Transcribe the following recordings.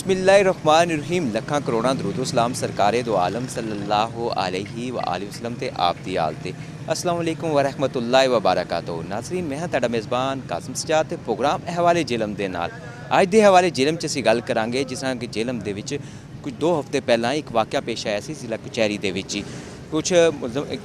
बिस्मिल्लाहिर्रहमानिर्रहीम लखां करोड़ां दरूदो सलाम सरकारे दो आलम सल्लल्लाहु अलैहि वसल्लम ते आप दी आल ते अस्सलाम वालेकुम व रहमतुल्लाहि व बरकातहू। नाज़रीन मैं तुहाडा मेज़बान कासिम सजाद ते प्रोग्राम हवाले जिलम दे नाल अज दे हवाले जिलम च असीं गल करांगे जिस तरह कि जिलम दे विच कुछ 2 हफ्ते पहलां एक वाक़या पेश आया सी जिला कचहरी दे विच कुछ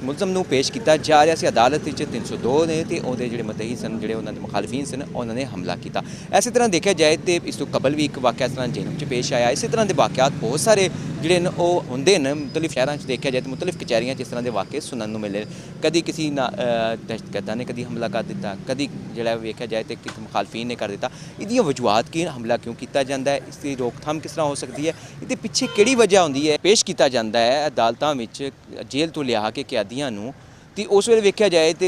मुलਜ਼ਮ ਨੂੰ पेश किया जा रहा सी अदालत 302 ने तो ਉਹਦੇ ਜਿਹੜੇ ਮਦਈ ਸਨ ਜਿਹੜੇ ਉਹਨਾਂ ਦੇ ਮੁਖਾਲਫੀਨ ਸਨ ਉਹਨਾਂ ਨੇ ਹਮਲਾ ਕੀਤਾ। ਇਸੇ ਤਰ੍ਹਾਂ ਦੇਖਿਆ ਜਾਏ तो इस तो कबल भी एक वाक़या इस तरह जेल में पेश आया। इस तरह के वाक़यात बहुत सारे ਜਿਹੜੇ ਉਹ ਹੁੰਦੇ ਨੇ ਮੁxਤਲਿਫ ਸ਼ਹਿਰਾਂ 'ਚ ਦੇਖਿਆ ਜਾਏ तो मुxतलिफ कचहरियां इस तरह के वाक़े सुनने को मिले। कभी किसी दहशतगर्दा ने कभी हमला कर दिता, कभी जो वेख्या जाए तो किसी मुखालफीन ने कर दिता। इसकी वजूहत की हमला क्यों किया जाता है, इसकी रोकथाम किस तरह हो सकती है, ये पिछे किहड़ी वजह होंदी है पेश किया जाता है अदालतों में जेल तो लिया के कैदियों को। तो उस वे वेख्या जाए तो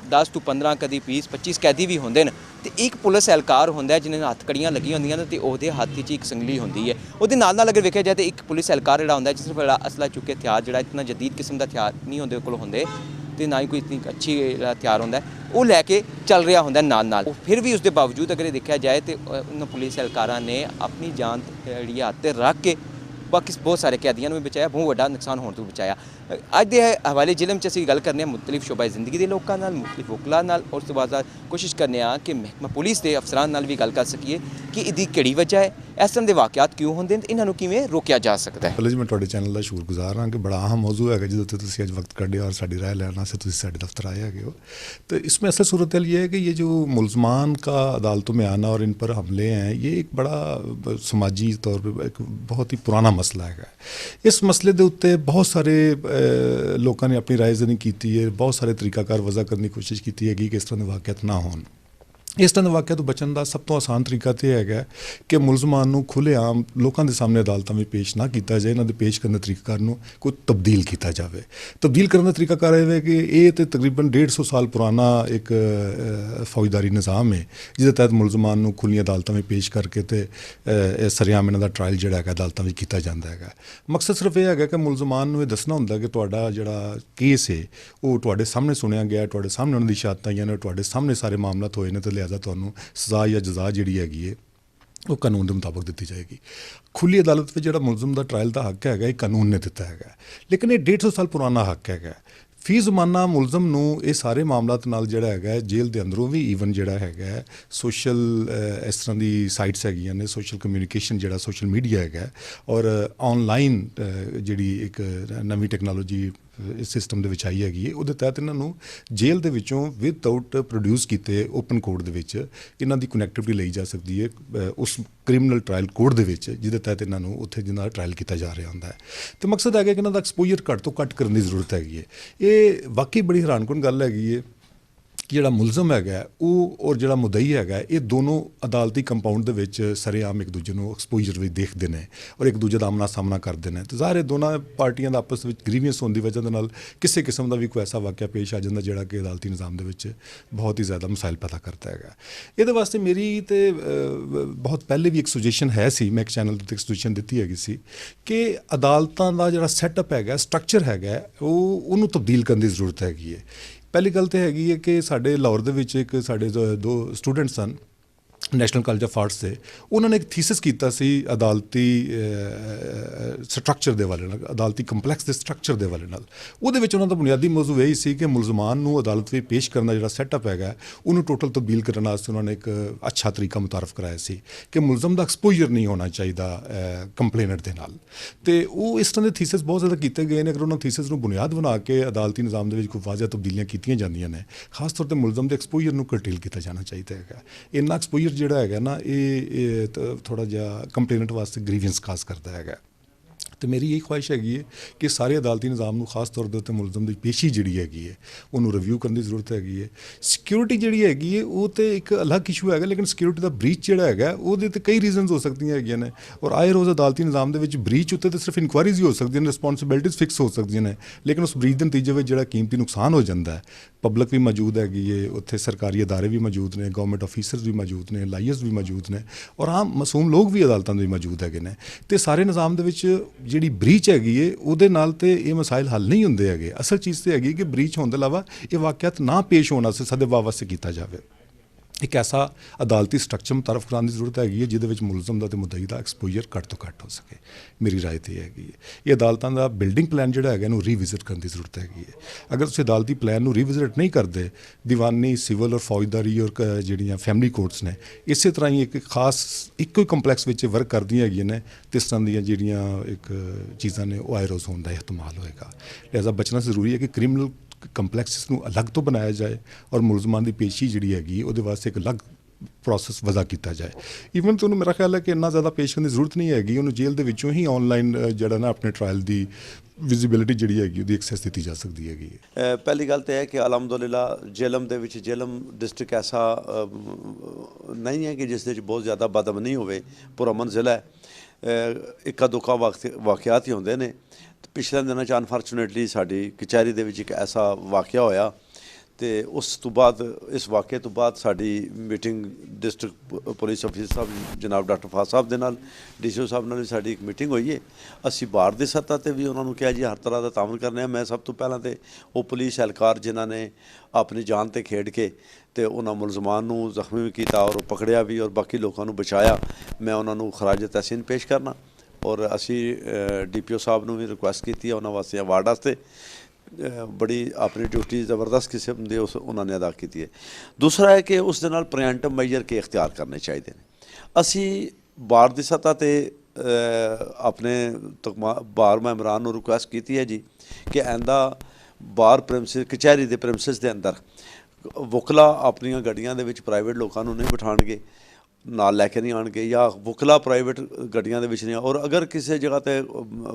10 तो 15 कभी 20-25 कैदी भी होंगे न। तो एक पुलिस एहलकार होंगे जिन्हें हथकड़ियाँ लगी होंगे तो वो हाथ च एक संगली होंगी है। वो अगर वेख्या जाए तो एक पुलिस एहलकार जोड़ा होंगे जिस बड़ा असला चुके हथियार जोड़ा इतना जदीद किस्म का हथियार नहीं होंगे को होंगे तो ना ही कोई इतनी अच्छी हथियार होंगे वो लैके चल रहा होंगे नाल। फिर भी उसके बावजूद अगर देखा जाए तो उन्होंने पुलिस एहलकारा ने अपनी जान जी हाथ से रख के बाकी बहुत सारे कैदियों भी बचाया, बहुत बड़ा नुकसान होने तो बचाया। अज के हवाले जिलम च असीं गल करने मुxतलिफ शोबा जिंदगी के लोगों नाल, मुxतलिफ वकलां नाल और उस तो बाद कोशिश करने कि महकमा पुलिस के अफसरान नाल भी गल कर सकीए कि इसकी किहड़ी वजह है, इस तरह के वाक़यात क्यों होंदे ने, इन्हां नूं किवें रोकिया जा सकता है। पहले जी मैं तुहाडे चैनल का शुक्रगुजार हाँ कि बड़ा अहम मौजू है जिस उत्ते तुसीं अज वक्त कढ़िया और साडी राय लैण वास्ते तुसीं साडे दफ्तर आए हैगे हो। तो इसमें असल सूरत ये है कि ये जो मुलजमान का अदालतों में आना और इन पर हमले हैं ये एक बड़ा समाजी तौर पर एक बहुत ही पुराना मसला है। इस मसले के उत्ते बहुत सारे लोगों ने अपनी राय ज़नी की है, बहुत सारे तरीकाकार वजह करने की कोशिश की है कि इस तरह के वाक़यात ना होन। इस तरह के वाक़े तो बचने का सब तो आसान तरीका तो यह है कि मुलजमान को खुलेआम लोगों के सामने अदालतों में पेश ना किया जाए, इन्होंने पेश करने तरीकाकार कोई तब्दील किया जाए। तब्दील करने का तरीकाकार यह है कि ये तो तकरीबन 150 साल पुराना एक फौजदारी निज़ाम है जिसके तहत मुलजमान को खुली अदालतों में पेश करके तो सरेआम इन्हों का ट्रायल जोड़ा है अदालतों में किया जाता है। मकसद सिर्फ यह है कि मुलजमान को यह दसना होंगे कि तुहाडा जिहड़ा केस है वो तुहाडे सामने सुनिया गया, तुहाडे सामने उन्होंने शहादतां आईयां ने, तुहाडे सामने सारे मामलात होए ने तो ਤੁਹਾਨੂੰ सज़ा या जजा जी हैगी है वो कानून के मुताबिक दी जाएगी। खुली अदालत में जो मुलजम का ट्रायल का हक है कानून ने दिता है, लेकिन ये 150 साल पुराना हक है। फी जमाना मुलजम नूं ये सारे मामलात नाल जिहड़ा है जेल के अंदरों भी ईवन जिहड़ा है सोशल इस तरह की साइट्स हैगियां ने, सोशल कम्यूनीकेशन जिहड़ा सोशल मीडिया है और ऑनलाइन जिहड़ी एक नवी टैक्नोलॉजी इस सिस्टम के आई हैगी है उहदे तहत इन्हों जेल के विचों विदआउट प्रोड्यूस किए ओपन कोर्ट के विच इन्हां दी कनैक्टिविटी ली जा सकती है उस क्रिमिनल ट्रायल कोर्ट के विच जिहदे तहत इन्हों उत्थे जिन्हां ट्रायल किया जा रहा होंदा है। तो मकसद है कि इन्हां दा एक्सपोजर घट तो घट करने की जरूरत हैगी है। ये वाकई बड़ी हैरानकुन गल हैगी है कि जिहड़ा मुलजम है वो और जिहड़ा मुदई है ये दोनों अदालती कंपाउंड दे विच सरेआम एक दूजे को एक्सपोजर भी देखते हैं और एक दूजे का आमना सामना करते हैं। तो ज़ाहिर दोनों पार्टियां दा आपस में ग्रीवियंस होने की वजह के नाल किसी किस्म का भी कोई ऐसा वाक़या पेश आ जाता जिहड़ा कि अदालती निज़ाम दे विच बहुत ही ज़्यादा मसाइल पैदा करता है। ये वास्ते मेरी तो बहुत पहले भी एक सुजेशन है सी, मैं एक चैनल पर एक सुजेशन दी हैगी सी कि अदालतों का जिहड़ा सैटअप है स्ट्रक्चर है वो उन्होंने तब्दील करने की जरूरत हैगी है। पहली गल तो हैगी है कि साडे लाहौर दे विच एक साडे दो स्टूडेंट सन नैशनल कॉलेज ऑफ आर्ट्स से उन्होंने एक थीसिस किया सी अदालती स्ट्रक्चर के वाले नाल, अदालती कंपलैक्स के स्ट्रक्चर के वाले नाल। उहदे विच उन्हां दा बुनियादी मौजू यही सी कि मुलजमान नूं अदालत में पेश करना जिहड़ा सैटअप है उन्होंने टोटल तब्दील करने वास्ते उन्होंने एक अच्छा तरीका मुतारफ कराया सी कि मुलजम का एक्सपोजर नहीं होना चाहिए कंप्लेनेंट के नाल। तो वो इस तरह के थीसिस बहुत ज़्यादा किए गए हैं। अगर उन्होंने थीसिस नूं बुनियाद बना के अदालती निज़ाम दे विच कोई वाज़ह तब्दीलियां कीतियां जांदियां ने, खास तौर पर मुलजम के एक्सपोजर नूं करटेल किया जाना चाहिए है। इन्ना एक्सपोजर जिहड़ा है ना ये थोड़ा जिहा कंप्लेनेंट वास्ते ग्रीवियंस काज करता है। तो मेरी यही ख्वाहिश हैगी है कि सारे अदालती निज़ाम खास तौर पर मुलजम की पेशी जी हैगी है उन्होंने रिव्यू करने की जरूरत हैगी है। सिक्योरिटी जी हैगी है वो तो एक अलग इशू है, लेकिन सिक्योरिटी का ब्रीच जोड़ा है वो कई रीजनस हो सकती हैं ने और आए रोज़ अदालती निज़ाम के ब्रीच उत्ते तो सिर्फ इनकुआरीज ही हो सकती हैं, रिस्पोंसिबिलिटीज़ फिक्स हो सकती हैं, लेकिन उस ब्रीच के नतीजे में जो कीमती नुकसान हो जाता है। पब्लिक भी मौजूद हैगी है उत्थे, सरकारी अदारे भी मौजूद ने, गवर्नमेंट ऑफिसर्स भी मौजूद ने, लायर्स भी मौजूद ने और आम मासूम लोग भी अदालतों में मौजूद है। तो सारे निज़ाम जी ब्रीच हैगी है उहदे नाल ते ये मसाइल हल नहीं होंदे हैगे। असल चीज़ तो हैगी कि ब्रीच होने के अलावा ये वाक़यात ना पेश होने से सदे वास्ते किया जाए। ਇੱਕ ਐਸਾ ਅਦਾਲਤੀ ਸਟਰਕਚਰ ਮੁਤਾਰਫ ਕਰਾਉਣ ਦੀ ਜ਼ਰੂਰਤ ਹੈਗੀ ਹੈ ਜਿਹਦੇ ਵਿੱਚ ਮੁਲਜ਼ਮ ਦਾ ਤੇ ਮੁਦਈ ਦਾ ਐਕਸਪੋਜਰ ਘੱਟ ਤੋਂ ਘੱਟ ਹੋ ਸਕੇ। ਮੇਰੀ ਰਾਏ ਤੇ ਇਹ ਹੈਗੀ ਹੈ। ਇਹ ਅਦਾਲਤਾਂ ਦਾ ਬਿਲਡਿੰਗ ਪਲਾਨ ਜਿਹੜਾ ਹੈਗਾ ਇਹਨੂੰ ਰੀਵਿਜ਼ਿਟ ਕਰਨ ਦੀ ਜ਼ਰੂਰਤ ਹੈਗੀ ਹੈ। ਅਗਰ ਤੁਸੀਂ ਅਦਾਲਤੀ ਪਲਾਨ ਨੂੰ ਰੀਵਿਜ਼ਿਟ ਨਹੀਂ ਕਰਦੇ, ਦੀਵਾਨੀ, ਸਿਵਲ ਔਰ ਫੌਜਦਾਰੀ ਔਰ ਜਿਹੜੀਆਂ ਫੈਮਿਲੀ ਕੋਰਟਸ ਨੇ ਇਸੇ ਤਰ੍ਹਾਂ ਹੀ ਇੱਕ ਖਾਸ ਇੱਕੋ ਹੀ ਕੰਪਲੈਕਸ ਵਿੱਚ ਵਰਕ ਕਰਦੀਆਂ ਹੈਗੀਆਂ ਨੇ, ਤੇ ਇਸ ਤਰ੍ਹਾਂ ਦੀਆਂ ਜਿਹੜੀਆਂ ਇੱਕ ਚੀਜ਼ਾਂ ਨੇ ਉਹ ਆਇਰੋਜ਼ ਹੋਣ ਦਾ ihtimal ਹੋਏਗਾ। ਲਿਹਾਜ਼ਾ ਬਚਣਾ ਜ਼ਰੂਰੀ ਹੈ ਕਿ ਕ੍ਰਿਮੀਨਲ ਕੰਪਲੈਕਸਿਸ ਨੂੰ ਅਲੱਗ ਤੋਂ ਬਣਾਇਆ ਜਾਏ ਔਰ ਮੁਲਜ਼ਮਾਨ ਦੀ ਪੇਸ਼ੀ ਜਿਹੜੀ ਹੈਗੀ ਉਹਦੇ ਵਾਸਤੇ ਇੱਕ ਅਲੱਗ ਪ੍ਰੋਸੈਸ ਵਜ਼ਾ ਕੀਤਾ ਜਾਏ। ਈਵਨ ਤੁਹਾਨੂੰ ਮੇਰਾ ਖਿਆਲ ਹੈ ਕਿ ਇੰਨਾ ਜ਼ਿਆਦਾ ਪੇਸ਼ ਕਰਨ ਦੀ ਜ਼ਰੂਰਤ ਨਹੀਂ ਹੈਗੀ, ਉਹਨੂੰ ਜੇਲ੍ਹ ਦੇ ਵਿੱਚੋਂ ਹੀ ਆਨਲਾਈਨ ਜਿਹੜਾ ਨਾ ਆਪਣੇ ਟਰਾਇਲ ਦੀ ਵਿਜ਼ਿਬਿਲਿਟੀ ਜਿਹੜੀ ਹੈਗੀ ਉਹਦੀ ਐਕਸੈਸ ਦਿੱਤੀ ਜਾ ਸਕਦੀ ਹੈਗੀ। ਪਹਿਲੀ ਗੱਲ ਤਾਂ ਇਹ ਹੈ ਕਿ ਅਲਹਮਦੁਲਿਲਾ ਜੇਹਲਮ ਦੇ ਵਿੱਚ ਜੇਹਲਮ ਡਿਸਟ੍ਰਿਕਟ ਐਸਾ ਨਹੀਂ ਹੈ ਕਿ ਜਿਸ ਦੇ ਵਿੱਚ ਬਹੁਤ ਜ਼ਿਆਦਾ ਬਦਅਮਨੀ ਹੋਵੇ। ਪੁਰਅਮਨ ਜ਼ਿਲ੍ਹਾ ਹੈ, ਇੱਕਾ ਦੁੱਕਾ ਵਾਕਿਆਤ ਹੀ ਹੁੰਦੇ ਨੇ। ਪਿਛਲੇ ਦਿਨਾਂ 'ਚ ਅਨਫੋਰਚੂਨੇਟਲੀ ਸਾਡੀ ਕਚਹਿਰੀ ਦੇ ਵਿੱਚ ਇੱਕ ਐਸਾ ਵਾਕਿਆ ਹੋਇਆ, ਤੇ ਉਸ ਤੋਂ ਬਾਅਦ ਇਸ ਵਾਕਿਏ ਤੋਂ ਬਾਅਦ ਸਾਡੀ ਮੀਟਿੰਗ ਡਿਸਟ੍ਰਿਕਟ ਪੁਲਿਸ ਅਫਸਰ ਸਾਹਿਬ ਜਨਾਬ ਡਾਕਟਰ ਫਾਜ਼ ਸਾਹਿਬ ਦੇ ਨਾਲ, ਡੀਸੀਓ ਸਾਹਿਬ ਨਾਲ ਵੀ ਸਾਡੀ ਇੱਕ ਮੀਟਿੰਗ ਹੋਈ ਹੈ। ਅਸੀਂ ਬਾਹਰ ਦੀ ਸਤ੍ਹਾ 'ਤੇ ਵੀ ਉਹਨਾਂ ਨੂੰ ਕਿਹਾ ਜੀ ਹਰ ਤਰ੍ਹਾਂ ਦਾ ਤਾਮਨ ਕਰਨੇ ਆ। ਮੈਂ ਸਭ ਤੋਂ ਪਹਿਲਾਂ ਤਾਂ ਉਹ ਪੁਲਿਸ ਅਹਿਲਕਾਰ ਜਿਨ੍ਹਾਂ ਨੇ ਆਪਣੀ ਜਾਨ 'ਤੇ ਖੇਡ ਕੇ ਤੇ ਉਹਨਾਂ ਮੁਲਜ਼ਮਾਨ ਨੂੰ ਜ਼ਖਮੀ ਵੀ ਕੀਤਾ ਔਰ ਪਕੜਿਆ ਵੀ ਔਰ ਬਾਕੀ ਲੋਕਾਂ ਨੂੰ ਬਚਾਇਆ, ਮੈਂ ਉਹਨਾਂ ਨੂੰ ਖਰਾਜ ਤਹਿਸੀਨ ਪੇਸ਼ ਕਰਨਾ। ਔਰ ਅਸੀਂ DPO ਸਾਹਿਬ ਨੂੰ ਵੀ ਰਿਕੁਐਸਟ ਕੀਤੀ ਹੈ ਉਹਨਾਂ ਵਾਸਤੇ ਅਵਾਰਡ ਵਾਸਤੇ, ਬੜੀ ਆਪਣੀ ਡਿਊਟੀ ਜ਼ਬਰਦਸਤ ਕਿਸਮ ਦੇ ਉਹਨਾਂ ਨੇ ਅਦਾ ਕੀਤੀ ਹੈ। ਦੂਸਰਾ ਹੈ ਕਿ ਉਸ ਦੇ ਨਾਲ ਪ੍ਰੀਐਂਟਿਵ ਮੈਜਰ ਕੇ ਇਖਤਿਆਰ ਕਰਨੇ ਚਾਹੀਦੇ ਨੇ। ਅਸੀਂ ਬਾਰ ਦੀ ਸਤ੍ਹਾ 'ਤੇ ਆਪਣੇ ਬਾਰ ਮੈਂਬਰਾਂ ਨੂੰ ਰਿਕੁਐਸਟ ਕੀਤੀ ਹੈ ਜੀ ਕਿ ਆਇੰਦਾ ਬਾਰ ਪ੍ਰੈਮਿਸਿਸ ਕਚਹਿਰੀ ਦੇ ਪ੍ਰੈਮਿਸਿਸ ਦੇ ਅੰਦਰ ਵਕਲਾ ਆਪਣੀਆਂ ਗੱਡੀਆਂ ਦੇ ਵਿੱਚ ਪ੍ਰਾਈਵੇਟ ਲੋਕਾਂ ਨੂੰ ਨਹੀਂ ਬਿਠਾਉਣਗੇ, ਨਾਲ ਲੈ ਕੇ ਨਹੀਂ ਆਉਣਗੇ, ਜਾਂ ਵਕਲਾ ਪ੍ਰਾਈਵੇਟ ਗੱਡੀਆਂ ਦੇ ਵਿੱਚ ਨਹੀਂ। ਔਰ ਅਗਰ ਕਿਸੇ ਜਗ੍ਹਾ 'ਤੇ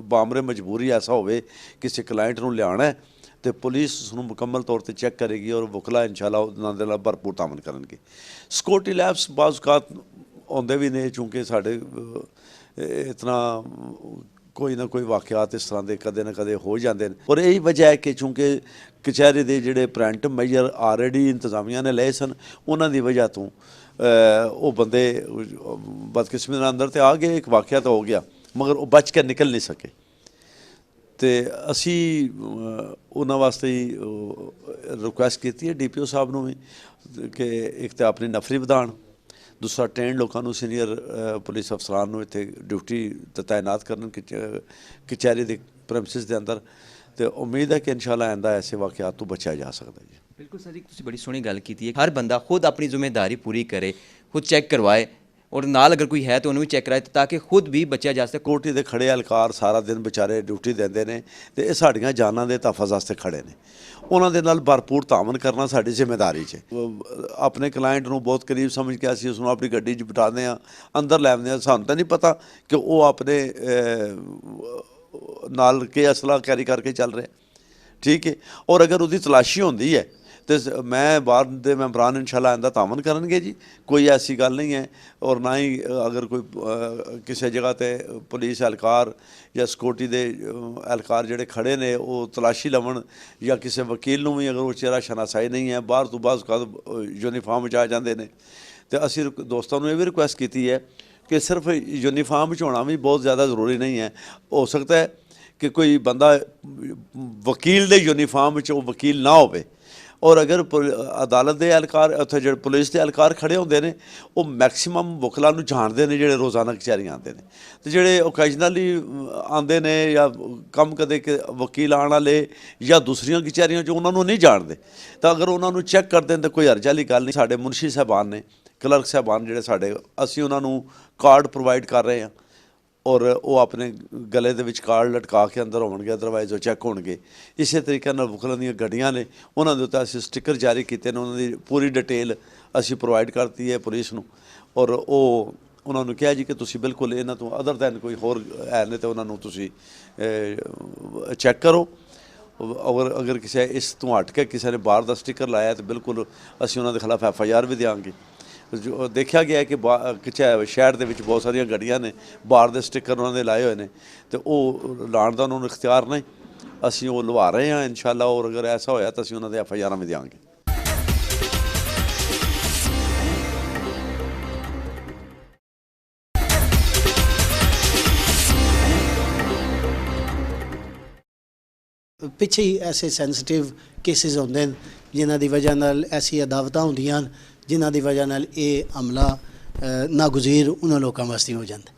ਬਾਮਰੇ ਮਜਬੂਰੀ ਐਸਾ ਹੋਵੇ ਕਿਸੇ ਕਲਾਇੰਟ ਨੂੰ ਲਿਆਉਣਾ ਹੈ ਤੇ ਪੁਲਿਸ ਉਸਨੂੰ ਮੁਕੰਮਲ ਤੌਰ 'ਤੇ ਚੈੱਕ ਕਰੇਗੀ ਔਰ ਵਕਲਾ ਇਨਸ਼ਾਅੱਲਾ ਉਹਨਾਂ ਦੇ ਨਾਲ ਭਰਪੂਰ ਤਾਮਨ ਕਰਨਗੇ। ਸਿਕਿਉਰਿਟੀ ਲੈਬਸ ਬਾਜ਼ ਔਕਾਤ ਆਉਂਦੇ ਵੀ ਨੇ, ਚੂँਕਿ ਸਾਡੇ ਇਤਨਾ ਕੋਈ ਨਾ ਕੋਈ ਵਾਕਿਆਤ ਇਸ ਤਰ੍ਹਾਂ ਦੇ ਕਦੇ ਨਾ ਕਦੇ ਹੋ ਜਾਂਦੇ ਨੇ। ਔਰ ਇਹੀ ਵਜ੍ਹਾ ਹੈ ਕਿ ਚੂँਕਿ ਕਚਹਿਰੀ ਦੇ ਜਿਹੜੇ ਪ੍ਰੀਐਂਟਿਵ ਮੈਜਰ ਆਲਰੇਡੀ ਇੰਤਜ਼ਾਮੀਆਂ ਨੇ ਲਏ ਸਨ, ਉਹਨਾਂ ਦੀ ਵਜ੍ਹਾ ਤੋਂ ਉਹ ਬੰਦੇ ਬਦਕਿਸਮਤੀ ਨਾਲ ਅੰਦਰ ਤੇ ਆ ਗਏ। ਇੱਕ ਵਾਕਿਆ ਤਾਂ ਹੋ ਗਿਆ ਮਗਰ ਉਹ ਬਚ ਕੇ ਨਿਕਲ ਨਹੀਂ ਸਕੇ। ਤੇ ਅਸੀਂ ਉਹਨਾਂ ਵਾਸਤੇ ਹੀ ਰਿਕੁਐਸਟ ਕੀਤੀ ਹੈ DPO ਸਾਹਿਬ ਨੂੰ ਵੀ ਕਿ ਇੱਕ ਤਾਂ ਆਪਣੀ ਨਫਰੀ ਵਧਾਉਣ, ਦੂਸਰਾ ਟ੍ਰੇਨਡ ਲੋਕਾਂ ਨੂੰ ਸੀਨੀਅਰ ਪੁਲਿਸ ਅਫਸਰਾਂ ਨੂੰ ਇੱਥੇ ਡਿਊਟੀ 'ਤੇ ਤਾਇਨਾਤ ਕਰਨ ਕਚਹਿਰੀ ਦੇ ਪ੍ਰੈਮਿਸਿਸ ਦੇ ਅੰਦਰ। ਤੇ ਉਮੀਦ ਹੈ ਕਿ ਇਨਸ਼ਾਅੱਲਾ ਆਇੰਦਾ ਐਸੇ ਵਾਕਿਆਤ ਤੋਂ ਬਚਿਆ ਜਾ ਸਕਦਾ ਜੀ। ਬਿਲਕੁਲ ਸਰ ਜੀ, ਤੁਸੀਂ ਬੜੀ ਸੋਹਣੀ ਗੱਲ ਕੀਤੀ ਹੈ। ਹਰ ਬੰਦਾ ਖੁਦ ਆਪਣੀ ਜ਼ਿੰਮੇਵਾਰੀ ਪੂਰੀ ਕਰੇ, ਖੁਦ ਚੈੱਕ ਕਰਵਾਏ ਔਰ ਨਾਲ ਅਗਰ ਕੋਈ ਹੈ ਤਾਂ ਉਹਨੂੰ ਵੀ ਚੈੱਕ ਕਰਾਏ ਤਾਂ ਕਿ ਖੁਦ ਵੀ ਬਚਿਆ ਜਾ ਸਕੇ। ਕੋਰਟੀ ਦੇ ਖੜੇ ਅਲਕਾਰ ਸਾਰਾ ਦਿਨ ਵਿਚਾਰੇ ਡਿਊਟੀ ਦਿੰਦੇ ਨੇ ਤੇ ਇਹ ਸਾਡੀਆਂ ਜਾਨਾਂ ਦੇ ਤਹਫ਼ੁਜ਼ ਵਾਸਤੇ ਖੜੇ ਨੇ। ਉਹਨਾਂ ਦੇ ਨਾਲ ਭਰਪੂਰ ਤਾਮਨ ਕਰਨਾ ਸਾਡੀ ਜ਼ਿੰਮੇਵਾਰੀ 'ਚ। ਆਪਣੇ ਕਲਾਇੰਟ ਨੂੰ ਬਹੁਤ ਕਰੀਬ ਸਮਝ ਕੇ ਅਸੀਂ ਉਸਨੂੰ ਆਪਣੀ ਗੱਡੀ 'ਚ ਬਿਠਾਉਂਦੇ ਹਾਂ, ਅੰਦਰ ਲੈ ਆਉਂਦੇ ਹਾਂ। ਸਾਨੂੰ ਤਾਂ ਨਹੀਂ ਪਤਾ ਕਿ ਉਹ ਆਪਣੇ ਨਾਲ ਕੇ ਅਸਲਾ ਕੈਰੀ ਕਰਕੇ ਚੱਲ ਰਿਹਾ, ਠੀਕ ਹੈ। ਔਰ ਅਗਰ ਉਹਦੀ ਤਲਾਸ਼ੀ ਹੁੰਦੀ ਹੈ ਤੇ ਮੈਂ ਬਾਹਰ ਦੇ ਮੈਂਬਰਾਂ ਇਨਸ਼ਾਅੱਲਾ ਆਇੰਦਾ ਤਾਮਨ ਕਰਨਗੇ ਜੀ, ਕੋਈ ਐਸੀ ਗੱਲ ਨਹੀਂ ਹੈ। ਔਰ ਨਾ ਹੀ ਅਗਰ ਕੋਈ ਕਿਸੇ ਜਗ੍ਹਾ 'ਤੇ ਪੁਲਿਸ ਅਹਿਲਕਾਰ ਜਾਂ ਸਿਕਿਉਰਿਟੀ ਦੇ ਅਹਿਲਕਾਰ ਜਿਹੜੇ ਖੜੇ ਨੇ ਉਹ ਤਲਾਸ਼ੀ ਲਵਣ, ਜਾਂ ਕਿਸੇ ਵਕੀਲ ਨੂੰ ਵੀ ਅਗਰ ਉਹ ਚਿਹਰਾ ਸ਼ਨਾਸਾਈ ਨਹੀਂ ਹੈ, ਬਾਹਰ ਤੋਂ ਬਾਅਦ ਯੂਨੀਫਾਰਮ 'ਚ ਆ ਜਾਂਦੇ ਨੇ। ਤੇ ਅਸੀਂ ਦੋਸਤਾਂ ਨੂੰ ਇਹ ਵੀ ਰਿਕੁਐਸਟ ਕੀਤੀ ਹੈ ਕਿ ਸਿਰਫ ਯੂਨੀਫਾਰਮ 'ਚ ਹੋਣਾ ਵੀ ਬਹੁਤ ਜ਼ਿਆਦਾ ਜ਼ਰੂਰੀ ਨਹੀਂ ਹੈ। ਹੋ ਸਕਦਾ ਹੈ ਕਿ ਕੋਈ ਬੰਦਾ ਵਕੀਲ ਦੇ ਯੂਨੀਫਾਰਮ 'ਚ ਉਹ ਵਕੀਲ ਨਾ ਹੋਵੇ। ਔਰ ਅਗਰ ਅਦਾਲਤ ਦੇ ਅਹਿਲਕਾਰ ਉੱਥੇ ਜਿਹੜੇ ਪੁਲਿਸ ਦੇ ਅਹਿਲਕਾਰ ਖੜੇ ਹੁੰਦੇ ਨੇ ਉਹ ਮੈਕਸੀਮਮ ਵਕਲਾਂ ਨੂੰ ਜਾਣਦੇ ਨੇ ਜਿਹੜੇ ਰੋਜ਼ਾਨਾ ਕਚਹਿਰੀਆਂ ਆਉਂਦੇ ਨੇ। ਤੇ ਜਿਹੜੇ ਓਕੇਜਨਲੀ ਆਉਂਦੇ ਨੇ ਜਾਂ ਕੰਮ ਕਦੇ ਵਕੀਲ ਆਉਣ ਵਾਲੇ ਜਾਂ ਦੂਸਰੀਆਂ ਕਚਹਿਰੀਆਂ 'ਚ ਉਹਨਾਂ ਨੂੰ ਨਹੀਂ ਜਾਣਦੇ, ਤਾਂ ਅਗਰ ਉਹਨਾਂ ਨੂੰ ਚੈੱਕ ਕਰਦੇ ਨੇ ਤਾਂ ਕੋਈ ਹਰਜ ਵਾਲੀ ਗੱਲ ਨਹੀਂ। ਸਾਡੇ ਮੁਨਸ਼ੀ ਸਾਹਿਬਾਨ ਨੇ, ਕਲਰਕ ਸਾਹਿਬਾਨ ਜਿਹੜੇ ਸਾਡੇ, ਅਸੀਂ ਉਹਨਾਂ ਨੂੰ ਕਾਰਡ ਪ੍ਰੋਵਾਈਡ ਕਰ ਰਹੇ ਹਾਂ ਔਰ ਉਹ ਆਪਣੇ ਗਲੇ ਦੇ ਵਿੱਚ ਕਾਰਡ ਲਟਕਾ ਕੇ ਅੰਦਰ ਹੋਣਗੇ, ਅਦਰਵਾਈਜ਼ ਉਹ ਚੈੱਕ ਹੋਣਗੇ। ਇਸੇ ਤਰੀਕੇ ਨਾਲ ਵਕਲਾਂ ਦੀਆਂ ਗੱਡੀਆਂ ਨੇ, ਉਹਨਾਂ ਦੇ ਉੱਤੇ ਅਸੀਂ ਸਟਿੱਕਰ ਜਾਰੀ ਕੀਤੇ ਨੇ, ਉਹਨਾਂ ਦੀ ਪੂਰੀ ਡਿਟੇਲ ਅਸੀਂ ਪ੍ਰੋਵਾਈਡ ਕਰਤੀ ਹੈ ਪੁਲਿਸ ਨੂੰ। ਔਰ ਉਹ ਉਹਨਾਂ ਨੂੰ ਕਿਹਾ ਜੀ ਕਿ ਤੁਸੀਂ ਬਿਲਕੁਲ ਇਹਨਾਂ ਤੋਂ ਅਦਰ ਦੈਨ ਕੋਈ ਹੋਰ ਹੈ ਨੇ ਤਾਂ ਉਹਨਾਂ ਨੂੰ ਤੁਸੀਂ ਚੈੱਕ ਕਰੋ। ਅਗਰ ਕਿਸੇ ਇਸ ਤੋਂ ਹਟ ਕੇ ਕਿਸੇ ਨੇ ਬਾਹਰ ਦਾ ਸਟਿੱਕਰ ਲਾਇਆ ਤਾਂ ਬਿਲਕੁਲ ਅਸੀਂ ਉਹਨਾਂ ਦੇ ਖਿਲਾਫ FIR ਵੀ ਦਿਆਂਗੇ। ਜੋ ਦੇਖਿਆ ਗਿਆ ਕਿ ਸ਼ਹਿਰ ਦੇ ਵਿੱਚ ਬਹੁਤ ਸਾਰੀਆਂ ਗੱਡੀਆਂ ਨੇ ਬਾਹਰ ਦੇ ਸਟਿੱਕਰ ਉਹਨਾਂ ਦੇ ਲਾਏ ਹੋਏ ਨੇ ਤੇ ਉਹ ਲਾਉਣ ਦਾ ਉਹਨਾਂ ਨੂੰ ਇਖਤਿਆਰ ਨਹੀਂ, ਅਸੀਂ ਉਹ ਲਵਾ ਰਹੇ ਹਾਂ ਇਨਸ਼ਾਅੱਲਾ। ਔਰ ਅਗਰ ਐਸਾ ਹੋਇਆ ਤਾਂ ਅਸੀਂ ਉਹਨਾਂ ਦੇ FIR ਵੀ ਦਿਆਂਗੇ। ਪਿੱਛੇ ਹੀ ਐਸੇ ਸੈਂਸਿਟਿਵ ਕੇਸਿਸ ਹੁੰਦੇ ਨੇ ਜਿਨ੍ਹਾਂ ਦੀ ਵਜ੍ਹਾ ਨਾਲ ਐਸੀ ਅਦਾਵਤਾਂ ਹੁੰਦੀਆਂ ਹਨ ਜਿਨ੍ਹਾਂ ਦੀ ਵਜ੍ਹਾ ਨਾਲ ਇਹ ਹਮਲਾ ਨਾਗੁਜ਼ੀਰ ਉਹਨਾਂ ਲੋਕਾਂ ਵਾਸਤੇ ਹੋ ਜਾਂਦਾ।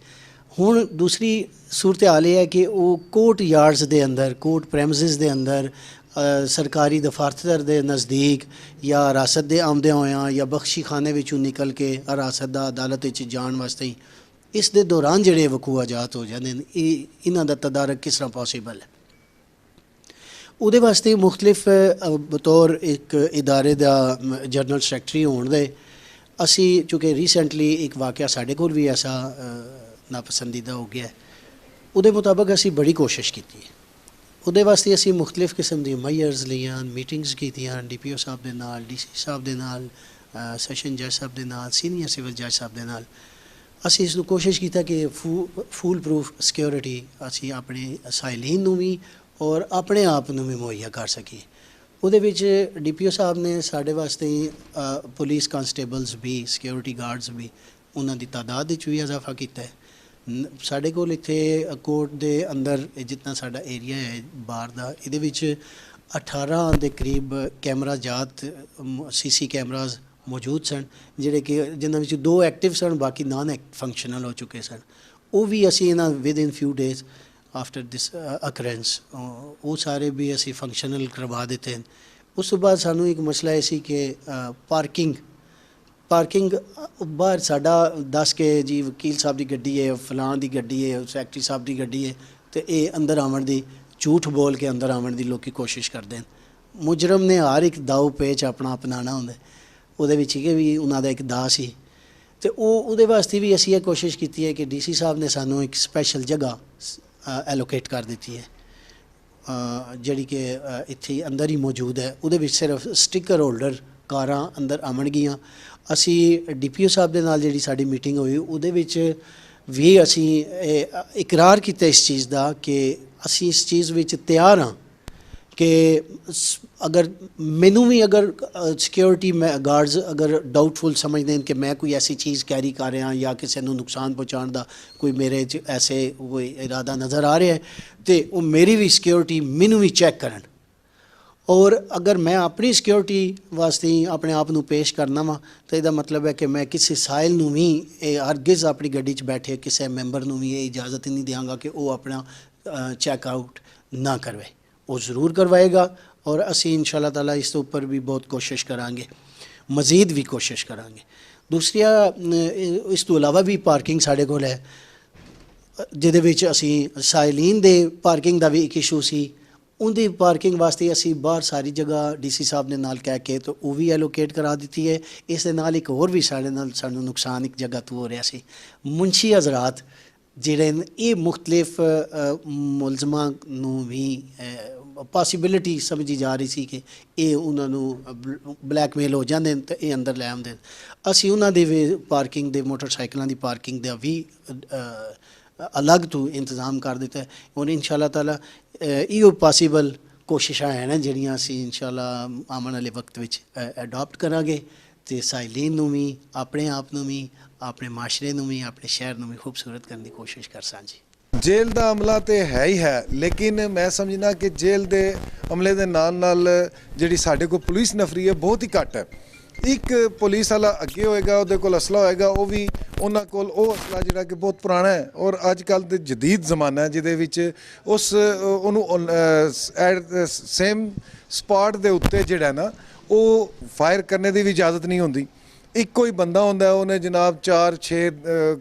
ਹੁਣ ਦੂਸਰੀ ਸੂਰਤ ਹਾਲ ਇਹ ਹੈ ਕਿ ਉਹ ਕੋਰਟ ਯਾਰਡਸ ਦੇ ਅੰਦਰ, ਕੋਰਟ ਪ੍ਰੈਮਿਸਿਸ ਦੇ ਅੰਦਰ, ਸਰਕਾਰੀ ਦਫਾਤਰ ਦੇ ਨਜ਼ਦੀਕ ਜਾਂ ਹਿਰਾਸਤ ਦੇ ਆਉਂਦਿਆਂ ਹੋਇਆਂ ਜਾਂ ਬਖਸ਼ੀ ਖਾਨੇ ਵਿੱਚੋਂ ਨਿਕਲ ਕੇ ਹਿਰਾਸਤ ਦਾ ਅਦਾਲਤ ਵਿੱਚ ਜਾਣ ਵਾਸਤੇ ਹੀ ਇਸ ਦੇ ਦੌਰਾਨ ਜਿਹੜੇ ਵਕੂਆਜਾਤ ਹੋ ਜਾਂਦੇ ਨੇ, ਇਹ ਇਹਨਾਂ ਦਾ ਤਦਾਰਕ ਕਿਸ ਤਰ੍ਹਾਂ ਪੋਸੀਬਲ ਹੈ। ਉਹਦੇ ਵਾਸਤੇ ਮੁਖਤਲਿਫ ਬਤੌਰ ਇੱਕ ਇਦਾਰੇ ਦਾ ਜਨਰਲ ਸੈਕਟਰੀ ਹੋਣ ਦੇ ਅਸੀਂ, ਚੂँकि ਰੀਸੈਂਟਲੀ ਇੱਕ ਵਾਕਿਆ ਸਾਡੇ ਕੋਲ ਵੀ ਐਸਾ ਨਾਪਸੰਦੀਦਾ ਹੋ ਗਿਆ, ਉਹਦੇ ਮੁਤਾਬਕ ਅਸੀਂ ਬੜੀ ਕੋਸ਼ਿਸ਼ ਕੀਤੀ ਹੈ। ਉਹਦੇ ਵਾਸਤੇ ਅਸੀਂ ਮੁਖਤਲਿਫ ਕਿਸਮ ਦੀ ਮਾਈਅਰਸ ਲਈਆਂ, ਮੀਟਿੰਗਸ ਕੀਤੀਆਂ DPO ਸਾਹਿਬ ਦੇ ਨਾਲ, DC ਸਾਹਿਬ ਦੇ ਨਾਲ, ਸੈਸ਼ਨ ਜੱਜ ਸਾਹਿਬ ਦੇ ਨਾਲ, ਸੀਨੀਅਰ ਸਿਵਲ ਜੱਜ ਸਾਹਿਬ ਦੇ ਨਾਲ। ਅਸੀਂ ਇਸ ਨੂੰ ਕੋਸ਼ਿਸ਼ ਕੀਤਾ ਕਿ ਫੂਲ ਪ੍ਰੂਫ ਸਿਕਿਉਰਿਟੀ ਅਸੀਂ ਆਪਣੇ ਸਾਇਲੀਨ ਨੂੰ ਵੀ ਔਰ ਆਪਣੇ ਆਪ ਨੂੰ ਵੀ ਮੁਹੱਈਆ ਕਰ ਸਕੀਏ। ਉਹਦੇ ਵਿੱਚ DPO ਸਾਹਿਬ ਨੇ ਸਾਡੇ ਵਾਸਤੇ ਪੁਲਿਸ ਕਾਂਸਟੇਬਲਸ ਵੀ, ਸਿਕਿਉਰਿਟੀ ਗਾਰਡਸ ਵੀ, ਉਹਨਾਂ ਦੀ ਤਾਦਾਦ ਵਿੱਚ ਵੀ ਇਜ਼ਾਫਾ ਕੀਤਾ ਹੈ। ਸਾਡੇ ਕੋਲ ਇੱਥੇ ਕੋਰਟ ਦੇ ਅੰਦਰ ਜਿਤਨਾ ਸਾਡਾ ਏਰੀਆ ਹੈ ਬਾਹਰ ਦਾ, ਇਹਦੇ ਵਿੱਚ 18 ਦੇ ਕਰੀਬ ਕੈਮਰਾ ਜਾਤ CC ਕੈਮਰਾਜ਼ ਮੌਜੂਦ ਸਨ, ਜਿਹੜੇ ਕਿ ਜਿਨ੍ਹਾਂ ਵਿੱਚ 2 ਐਕਟਿਵ ਸਨ, ਬਾਕੀ ਨਾਨ ਫੰਕਸ਼ਨਲ ਹੋ ਚੁੱਕੇ ਸਨ। ਉਹ ਵੀ ਅਸੀਂ ਇਹਨਾਂ within ਫਿਊ days after this occurrence ਉਹ ਸਾਰੇ ਵੀ ਅਸੀਂ ਫੰਕਸ਼ਨਲ ਕਰਵਾ ਦਿੱਤੇ। ਉਸ ਤੋਂ ਬਾਅਦ ਸਾਨੂੰ ਇੱਕ ਮਸਲਾ ਇਹ ਸੀ ਕਿ ਪਾਰਕਿੰਗ ਬਾਹਰ ਸਾਡਾ ਦੱਸ ਕੇ ਜੀ ਵਕੀਲ ਸਾਹਿਬ ਦੀ ਗੱਡੀ ਹੈ, ਫਲਾਂ ਦੀ ਗੱਡੀ ਹੈ, ਸੈਕਟਰੀ ਸਾਹਿਬ ਦੀ ਗੱਡੀ ਹੈ, ਤੇ ਇਹ ਅੰਦਰ ਆਉਣ ਦੀ, ਝੂਠ ਬੋਲ ਕੇ ਅੰਦਰ ਆਉਣ ਦੀ ਲੋਕੀ ਕੋਸ਼ਿਸ਼ ਕਰਦੇ ਹਨ। ਮੁਜਰਮ ਨੇ ਹਰ ਇੱਕ ਦਾਉ ਪੇਚ ਆਪਣਾ ਅਪਣਾਉਣਾ ਹੁੰਦਾ, ਉਹਦੇ ਵਿੱਚ ਕਿ ਵੀ ਉਹਨਾਂ ਦਾ ਇੱਕ ਦਾਅ ਸੀ। ਤੇ ਉਹਦੇ ਵਾਸਤੇ ਵੀ ਅਸੀਂ ਇਹ ਕੋਸ਼ਿਸ਼ ਕੀਤੀ ਹੈ ਕਿ DC ਸਾਹਿਬ ਨੇ ਸਾਨੂੰ ਇੱਕ ਸਪੈਸ਼ਲ ਜਗ੍ਹਾ ਐਲੋਕੇਟ ਕਰ ਦਿੱਤੀ ਹੈ, ਜਿਹੜੀ ਕਿ ਇੱਥੇ ਅੰਦਰ ਹੀ ਮੌਜੂਦ ਹੈ। ਉਹਦੇ ਵਿੱਚ ਸਿਰਫ ਸਟਿੱਕਰ ਹੋਲਡਰ ਕਾਰਾਂ ਅੰਦਰ ਆਉਣਗੀਆਂ। ਅਸੀਂ DPO ਸਾਹਿਬ ਦੇ ਨਾਲ ਜਿਹੜੀ ਸਾਡੀ ਮੀਟਿੰਗ ਹੋਈ, ਉਹਦੇ ਵਿੱਚ ਵੀ ਅਸੀਂ ਇਕਰਾਰ ਕੀਤਾ ਇਸ ਚੀਜ਼ ਦਾ ਕਿ ਅਸੀਂ ਇਸ ਚੀਜ਼ ਵਿੱਚ ਤਿਆਰ ਹਾਂ ਕਿ ਅਗਰ ਮੈਨੂੰ ਵੀ ਅਗਰ ਸਿਕਿਉਰਿਟੀ ਗਾਰਡਸ ਅਗਰ ਡਾਊਟਫੁਲ ਸਮਝਦੇ ਹਨ ਕਿ ਮੈਂ ਕੋਈ ਐਸੀ ਚੀਜ਼ ਕੈਰੀ ਕਰ ਰਿਹਾ ਜਾਂ ਕਿਸੇ ਨੂੰ ਨੁਕਸਾਨ ਪਹੁੰਚਾਉਣ ਦਾ ਕੋਈ ਮੇਰੇ 'ਚ ਐਸੇ ਕੋਈ ਇਰਾਦਾ ਨਜ਼ਰ ਆ ਰਿਹਾ ਹੈ, ਤੇ ਉਹ ਮੇਰੀ ਵੀ ਸਿਕਿਉਰਿਟੀ ਮੈਨੂੰ ਵੀ ਚੈੱਕ ਕਰਨ। ਔਰ ਅਗਰ ਮੈਂ ਆਪਣੀ ਸਿਕਿਉਰਿਟੀ ਵਾਸਤੇ ਆਪਣੇ ਆਪ ਨੂੰ ਪੇਸ਼ ਕਰਨਾ ਵਾ, ਤਾਂ ਇਹਦਾ ਮਤਲਬ ਹੈ ਕਿ ਮੈਂ ਕਿਸੇ ਸਾਇਲ ਨੂੰ ਵੀ ਇਹ ਹਰਗਿਜ਼ ਆਪਣੀ ਗੱਡੀ 'ਚ ਬੈਠੇ ਕਿਸੇ ਮੈਂਬਰ ਨੂੰ ਵੀ ਇਹ ਇਜਾਜ਼ਤ ਨਹੀਂ ਦਿਆਂਗਾ ਕਿ ਉਹ ਆਪਣਾ ਚੈੱਕ ਆਊਟ ਨਾ ਕਰਵੇ। ਉਹ ਜ਼ਰੂਰ ਕਰਵਾਏਗਾ ਔਰ ਅਸੀਂ ਇਨਸ਼ਾਅੱਲਾ ਤਾਲਾ ਇਸ ਤੋਂ ਉੱਪਰ ਵੀ ਬਹੁਤ ਕੋਸ਼ਿਸ਼ ਕਰਾਂਗੇ, ਮਜ਼ੀਦ ਵੀ ਕੋਸ਼ਿਸ਼ ਕਰਾਂਗੇ। ਦੂਸਰੀਆ ਇਸ ਤੋਂ ਇਲਾਵਾ ਵੀ ਪਾਰਕਿੰਗ ਸਾਡੇ ਕੋਲ ਹੈ, ਜਿਹਦੇ ਵਿੱਚ ਅਸੀਂ ਸਾਇਲੀਨ ਦੇ ਪਾਰਕਿੰਗ ਦਾ ਵੀ ਇੱਕ ਇਸ਼ੂ ਸੀ। ਉਹਦੀ ਪਾਰਕਿੰਗ ਵਾਸਤੇ ਅਸੀਂ ਬਾਹਰ ਸਾਰੀ ਜਗ੍ਹਾ DC ਸਾਹਿਬ ਦੇ ਨਾਲ ਕਹਿ ਕੇ ਤਾਂ ਉਹ ਵੀ ਐਲੋਕੇਟ ਕਰਾ ਦਿੱਤੀ ਹੈ। ਇਸ ਦੇ ਨਾਲ ਇੱਕ ਹੋਰ ਵੀ ਸਾਨੂੰ ਨੁਕਸਾਨ ਇੱਕ ਜਗ੍ਹਾ ਤੋਂ ਹੋ ਰਿਹਾ ਸੀ। ਮੁਨਸ਼ੀ ਹਜ਼ਰਾਤ ਜਿਹੜੇ ਇਹ ਮੁਖਤਲਿਫ ਮੁਲਜ਼ਮਾਂ ਨੂੰ ਵੀ ਪੋਸੀਬਿਲਿਟੀ ਸਮਝੀ ਜਾ ਰਹੀ ਸੀ ਕਿ ਇਹ ਉਹਨਾਂ ਨੂੰ ਬਲੈਕਮੇਲ ਹੋ ਜਾਂਦੇ ਨੇ ਤੇ ਇਹ ਅੰਦਰ ਲੈ ਆਉਂਦੇ। ਅਸੀਂ ਉਹਨਾਂ ਦੇ ਵੀ ਪਾਰਕਿੰਗ ਦੇ, ਮੋਟਰਸਾਈਕਲਾਂ ਦੀ ਪਾਰਕਿੰਗ ਦਾ ਵੀ ਅਲੱਗ ਤੋਂ ਇੰਤਜ਼ਾਮ ਕਰ ਦਿੱਤਾ ਹੈ। ਔਰ ਇਨਸ਼ਾਅੱਲਾ ਤਾਲਾ ਇਹੋ ਪੋਸੀਬਲ ਕੋਸ਼ਿਸ਼ਾਂ ਹਨ ਜਿਹੜੀਆਂ ਅਸੀਂ ਇਨਸ਼ਾਅੱਲਾ ਆਉਣ ਵਾਲੇ ਵਕਤ ਵਿੱਚ ਅਡਾਪਟ ਕਰਾਂਗੇ ਤੇ ਸਾਇਲੀਨ ਨੂੰ ਵੀ, ਆਪਣੇ ਆਪ ਨੂੰ ਵੀ, ਆਪਣੇ ਮਾਸ਼ਰੇ ਨੂੰ ਵੀ, ਆਪਣੇ ਸ਼ਹਿਰ ਨੂੰ ਵੀ ਖੂਬਸੂਰਤ ਕਰਨ ਦੀ ਕੋਸ਼ਿਸ਼ ਕਰ ਸਾਂਝੀ। ਜੇਲ੍ਹ ਦਾ ਅਮਲਾ ਤੇ ਹੈ ਹੀ ਹੈ, ਲੇਕਿਨ ਮੈਂ ਸਮਝਣਾ ਕਿ ਜੇਲ੍ਹ ਦੇ ਅਮਲੇ ਦੇ ਨਾਲ ਜਿਹੜੀ ਸਾਡੇ ਕੋਲ ਪੁਲਿਸ ਨਫਰੀ ਹੈ ਬਹੁਤ ਹੀ ਘੱਟ ਹੈ। ਇੱਕ ਪੁਲਿਸ ਵਾਲਾ ਅੱਗੇ ਹੋਏਗਾ, ਉਹਦੇ ਕੋਲ ਅਸਲਾ ਹੋਏਗਾ, ਉਹ ਵੀ ਉਹਨਾਂ ਕੋਲ ਉਹ ਅਸਲਾ ਜਿਹੜਾ ਕਿ ਬਹੁਤ ਪੁਰਾਣਾ ਹੈ ਔਰ ਅੱਜ ਕੱਲ੍ਹ ਦੇ ਜਦੀਦ ਜ਼ਮਾਨਾ ਹੈ, ਜਿਹਦੇ ਵਿੱਚ ਉਹਨੂੰ ਸੇਮ ਸਪਾਟ ਦੇ ਉੱਤੇ ਜਿਹੜਾ ਨਾ ਉਹ ਫਾਇਰ ਕਰਨੇ ਦੀ ਵੀ ਇਜਾਜ਼ਤ ਨਹੀਂ ਹੁੰਦੀ। ਇੱਕੋ ਹੀ ਬੰਦਾ ਹੁੰਦਾ, ਉਹਨੇ ਜਨਾਬ 4-6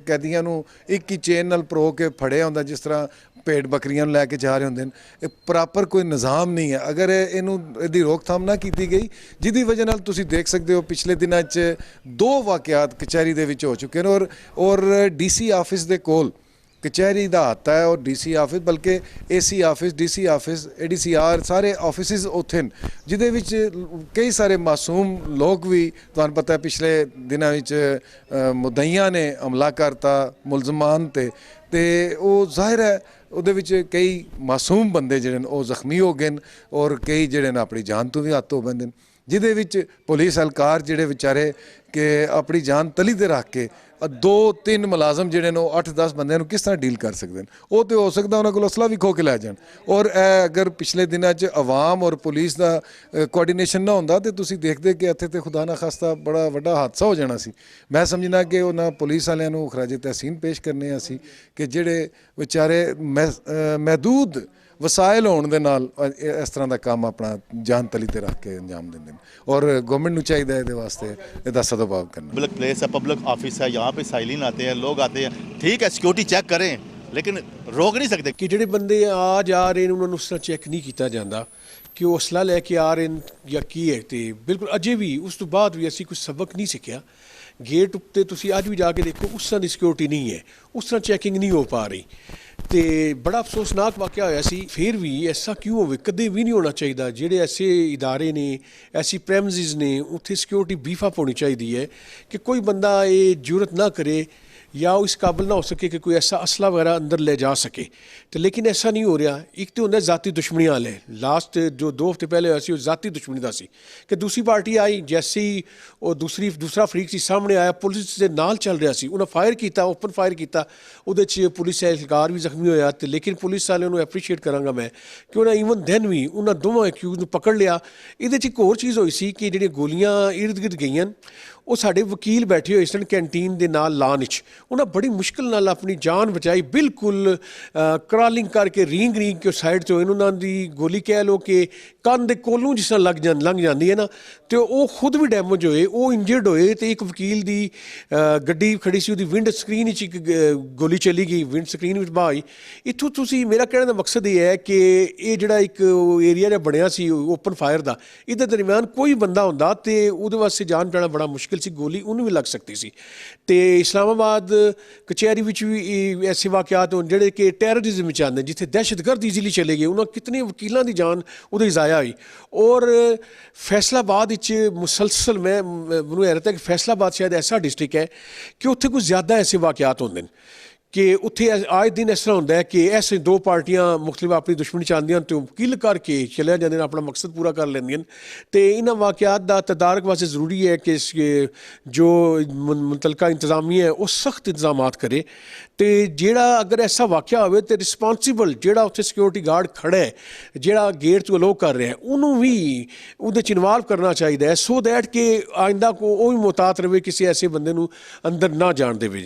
ਕੈਦੀਆਂ ਨੂੰ ਇੱਕ ਹੀ ਚੇਨ ਨਾਲ ਪਰੋ ਕੇ ਫੜਿਆ ਹੁੰਦਾ, ਜਿਸ ਤਰ੍ਹਾਂ ਭੇਡ ਬੱਕਰੀਆਂ ਨੂੰ ਲੈ ਕੇ ਜਾ ਰਹੇ ਹੁੰਦੇ ਨੇ। ਇਹ ਪ੍ਰੋਪਰ ਕੋਈ ਨਿਜ਼ਾਮ ਨਹੀਂ ਹੈ। ਅਗਰ ਇਹਦੀ ਰੋਕਥਾਮ ਨਾ ਕੀਤੀ ਗਈ, ਜਿਹਦੀ ਵਜ੍ਹਾ ਨਾਲ ਤੁਸੀਂ ਦੇਖ ਸਕਦੇ ਹੋ ਪਿਛਲੇ ਦਿਨਾਂ 'ਚ 2 ਵਾਕਿਆਤ ਕਚਹਿਰੀ ਦੇ ਵਿੱਚ ਹੋ ਚੁੱਕੇ ਨੇ ਔਰ DC ਆਫਿਸ ਦੇ ਕੋਲ ਕਚਹਿਰੀ ਦਾ ਹੱਥ ਹੈ ਔਰ DC ਆਫਿਸ, ਬਲਕਿ AC office, DC office, ADCR ਸਾਰੇ ਆਫਿਸਿਸ ਉੱਥੇ ਨੇ, ਜਿਹਦੇ ਵਿੱਚ ਕਈ ਸਾਰੇ ਮਾਸੂਮ ਲੋਕ ਵੀ, ਤੁਹਾਨੂੰ ਪਤਾ ਪਿਛਲੇ ਦਿਨਾਂ ਵਿੱਚ ਮੁਦਈਆਂ ਨੇ ਹਮਲਾ ਕਰਤਾ ਮੁਲਜ਼ਮਾਨ ਤੇ ਉਹ ਜ਼ਾਹਿਰ ਹੈ ਉਹਦੇ ਵਿੱਚ ਕਈ ਮਾਸੂਮ ਬੰਦੇ ਜਿਹੜੇ ਨੇ ਉਹ ਜ਼ਖਮੀ ਹੋ ਗਏ ਨੇ ਔਰ ਕਈ ਜਿਹੜੇ ਨੇ ਆਪਣੀ ਜਾਨ ਤੋਂ ਵੀ ਹੱਥ ਧੋ ਬੈਂਦੇ ਨੇ। ਜਿਹਦੇ ਵਿੱਚ ਪੁਲਿਸ ਅਹਿਲਕਾਰ ਜਿਹੜੇ ਵਿਚਾਰੇ ਕਿ ਆਪਣੀ ਜਾਨ ਤਲੀ ਤੇ ਰੱਖ ਕੇ 2-3 ਮੁਲਾਜ਼ਮ ਜਿਹੜੇ ਨੇ 8-10 ਬੰਦਿਆਂ ਨੂੰ ਕਿਸ ਤਰ੍ਹਾਂ ਡੀਲ ਕਰ ਸਕਦੇ ਨੇ। ਉਹ ਤੇ ਹੋ ਸਕਦਾ ਉਹਨਾਂ ਕੋਲ ਅਸਲਾ ਵੀ ਖੋ ਕੇ ਲੈ ਜਾਣ। ਔਰ ਇਹ ਅਗਰ ਪਿਛਲੇ ਦਿਨਾਂ 'ਚ ਆਵਾਮ ਔਰ ਪੁਲਿਸ ਦਾ ਕੋਆਰਡੀਨੇਸ਼ਨ ਨਾ ਹੁੰਦਾ ਤੇ ਤੁਸੀਂ ਦੇਖਦੇ ਕਿ ਇੱਥੇ ਤੇ ਖੁਦਾ ਨਾ ਖਾਸਤਾ ਬੜਾ ਵੱਡਾ ਹਾਦਸਾ ਹੋ ਜਾਣਾ ਸੀ। ਮੈਂ ਸਮਝਣਾ ਕਿ ਉਹਨਾਂ ਪੁਲਿਸ ਵਾਲਿਆਂ ਨੂੰ ਖਰਾਜੇ ਤਹਿਸੀਨ ਪੇਸ਼ ਕਰਨੇ ਆ ਅਸੀਂ ਕਿ ਜਿਹੜੇ ਵਿਚਾਰੇ ਮਹਿਦੂਦ ਵਸਾਇਲ ਹੋਣ ਦੇ ਨਾਲ ਇਸ ਤਰ੍ਹਾਂ ਦਾ ਕੰਮ ਆਪਣਾ ਜਾਨ ਤਲੀ ਤੇ ਰੱਖ ਕੇ ਅੰਜਾਮ ਦਿੰਦੇ ਨੇ। ਔਰ गवर्नमेंट ਨੂੰ ਚਾਹੀਦਾ ਇਹਦੇ ਵਾਸਤੇ ਇਹਦਾ सदुपयोग करना। पब्लिक प्लेस है, पब्लिक ऑफिस है, यहाँ पे साइलिन आते हैं, लोग आते हैं, ठीक है सिक्योरिटी चेक करें लेकिन रोक नहीं सकते। ਕਿ ਜਿਹੜੇ ਬੰਦੇ ਆ ਜਾ ਰਹੇ ਨੇ ਉਹਨਾਂ ਨੂੰ ਉਸ ਤਰ੍ਹਾਂ ਚੈੱਕ ਨਹੀਂ ਕੀਤਾ ਜਾਂਦਾ ਕਿ ਉਹ ਅਸਲਾ ਲੈ ਕੇ ਆ ਰਹੇ ਨੇ ਜਾਂ ਕੀ ਹੈ। ਤੇ ਬਿਲਕੁਲ ਅਜੇ ਵੀ ਉਸ ਤੋਂ ਬਾਅਦ ਵੀ ਅਸੀਂ ਕੁਝ ਸਬਕ ਨਹੀਂ ਸਿੱਖਿਆ। ਗੇਟ ਉੱਤੇ ਤੁਸੀਂ ਅੱਜ ਵੀ ਜਾ ਕੇ ਦੇਖੋ ਉਸ ਤਰ੍ਹਾਂ ਦੀ ਸਿਕਿਉਰਿਟੀ ਨਹੀਂ ਹੈ, ਉਸ ਤਰ੍ਹਾਂ ਚੈਕਿੰਗ ਨਹੀਂ ਹੋ ਪਾ ਰਹੀ। ਤੇ ਬੜਾ ਅਫਸੋਸਨਾਕ ਵਾਕਿਆ ਹੋਇਆ ਸੀ। ਫਿਰ ਵੀ ਐਸਾ ਕਿਉਂ ਹੋਵੇ, ਕਦੇ ਵੀ ਨਹੀਂ ਹੋਣਾ ਚਾਹੀਦਾ। ਜਿਹੜੇ ਐਸੇ ਇਦਾਰੇ ਨੇ, ਐਸੀ ਪ੍ਰੈਮਿਸਿਸ ਨੇ, ਉੱਥੇ ਸਿਕਿਉਰਿਟੀ ਬੀਫ ਅਪ ਹੋਣੀ ਚਾਹੀਦੀ ਹੈ ਕਿ ਕੋਈ ਬੰਦਾ ਇਹ ਜੁਰਤ ਨਾ ਕਰੇ या वो इस काबिल ना हो सके कि कोई ऐसा असला वगैरह अंदर ले जा सके। तो लेकिन ऐसा नहीं हो रहा। एक तो होंगे ज़ाती दुश्मनी वाले, लास्ट जो 2 हफ्ते पहले होया सी ज़ाती दुश्मनी का सी कि दूसरी पार्टी आई, जैसे ही वो दूसरा फरीक सी सामने आया, पुलिस के नाल चल रहा सी, उन्हें फायर किया, ओपन फायर किया, उहदे च पुलिस एहलकार भी जख्मी होया। तो लेकिन पुलिस वाले उन्होंने एप्रीशिएट करांगा मैं कि उन्हें ईवन दैन भी उन्होंने दोनों एक्यूज नूं पकड़ लिया। इहदे च एक होर चीज़ होई सी कि जिहड़ियां गोलियां इर्द गिर्द गईयां ਉਹ ਸਾਡੇ ਵਕੀਲ ਬੈਠੇ ਹੋਏ ਸਨ ਕੈਂਟੀਨ ਦੇ ਨਾਲ ਲਾਨ ਵਿੱਚ। ਉਹਨਾਂ ਬੜੀ ਮੁਸ਼ਕਿਲ ਨਾਲ ਆਪਣੀ ਜਾਨ ਬਚਾਈ, ਬਿਲਕੁਲ ਕਰਾਲਿੰਗ ਕਰਕੇ ਰੀਂਗ ਕੇ ਸਾਈਡ ਤੋਂ ਉਹਨਾਂ ਦੀ ਗੋਲੀ ਕਹਿ ਲਓ ਕਿ ਕੰਨ ਦੇ ਕੋਲੋਂ ਜਿਸ ਤਰ੍ਹਾਂ ਲੰਘ ਜਾਂਦੀ ਹੈ ਨਾ, ਤੇ ਉਹ ਖੁਦ ਵੀ ਡੈਮੇਜ ਹੋਏ, ਉਹ ਇੰਜਰਡ ਹੋਏ। ਤੇ ਇੱਕ ਵਕੀਲ ਦੀ ਗੱਡੀ ਖੜੀ ਸੀ, ਉਹਦੀ ਵਿੰਡ ਸਕਰੀਨ ਵਿੱਚ ਇੱਕ ਗੋਲੀ ਚਲੀ ਗਈ, ਵਿੰਡ ਸਕਰੀਨ ਵਿੱਚ ਬਾਹਰ ਆਈ। ਇੱਥੋਂ ਤੁਸੀਂ, ਮੇਰਾ ਕਹਿਣ ਦਾ ਮਕਸਦ ਇਹ ਹੈ ਕਿ ਇਹ ਜਿਹੜਾ ਇੱਕ ਏਰੀਆ ਜਿਹਾ ਬਣਿਆ ਸੀ ਓਪਨ ਫਾਇਰ ਦਾ, ਇਹਦੇ ਦਰਮਿਆਨ ਕੋਈ ਬੰਦਾ ਹੁੰਦਾ ਤੇ ਉਹਦੇ ਵਾਸਤੇ ਜਾਨ ਬਚਾਉਣਾ ਬੜਾ ਮੁਸ਼ਕਿਲ सी, गोली उन्होंने भी लग सकती सी। तो इस्लामाबाद कचहरी भी ऐसे वाक़यात होने जिहड़े कि टैररिज्म में आते, जिथे दहशतगर्द ईजीली चले गए, उन्होंने कितने वकीलों की जान उहदे ज़ाया हुई। और फैसलाबाद मुसलसल मैनूं हैरत है कि फैसलाबाद शायद ऐसा डिस्ट्रिक्ट है कि उत्थे कुछ ज़्यादा ऐसे वाक़यात होंदे ने कि उत्थे आए दिन इस तरह होंदा है कि ऐसे 2 पार्टियां मुख्तलिफ अपनी दुश्मनी चाहदियां तो किल करके चले जाते हैं, अपना मकसद पूरा कर लेंदियां। तो इन्हां वाक़यात दा तदारक वास्ते ज़रूरी है कि जो मुतलका इंतज़ामिया है वो सख्त इंतजामात करे। तो जेड़ा अगर ऐसा वाक़या होवे तो रिस्पॉन्सिबल जेड़ा उत्थे सिक्योरिटी गार्ड खड़ा है, जेड़ा गेट तो अलो कर रहा है, उन्होंने भी उहदे च इन्वॉल्व करना चाहिए सो दैट कि आइंदा को वो भी मुहतात रहे, किसी ऐसे बंदे नूं अंदर ना जान देवे।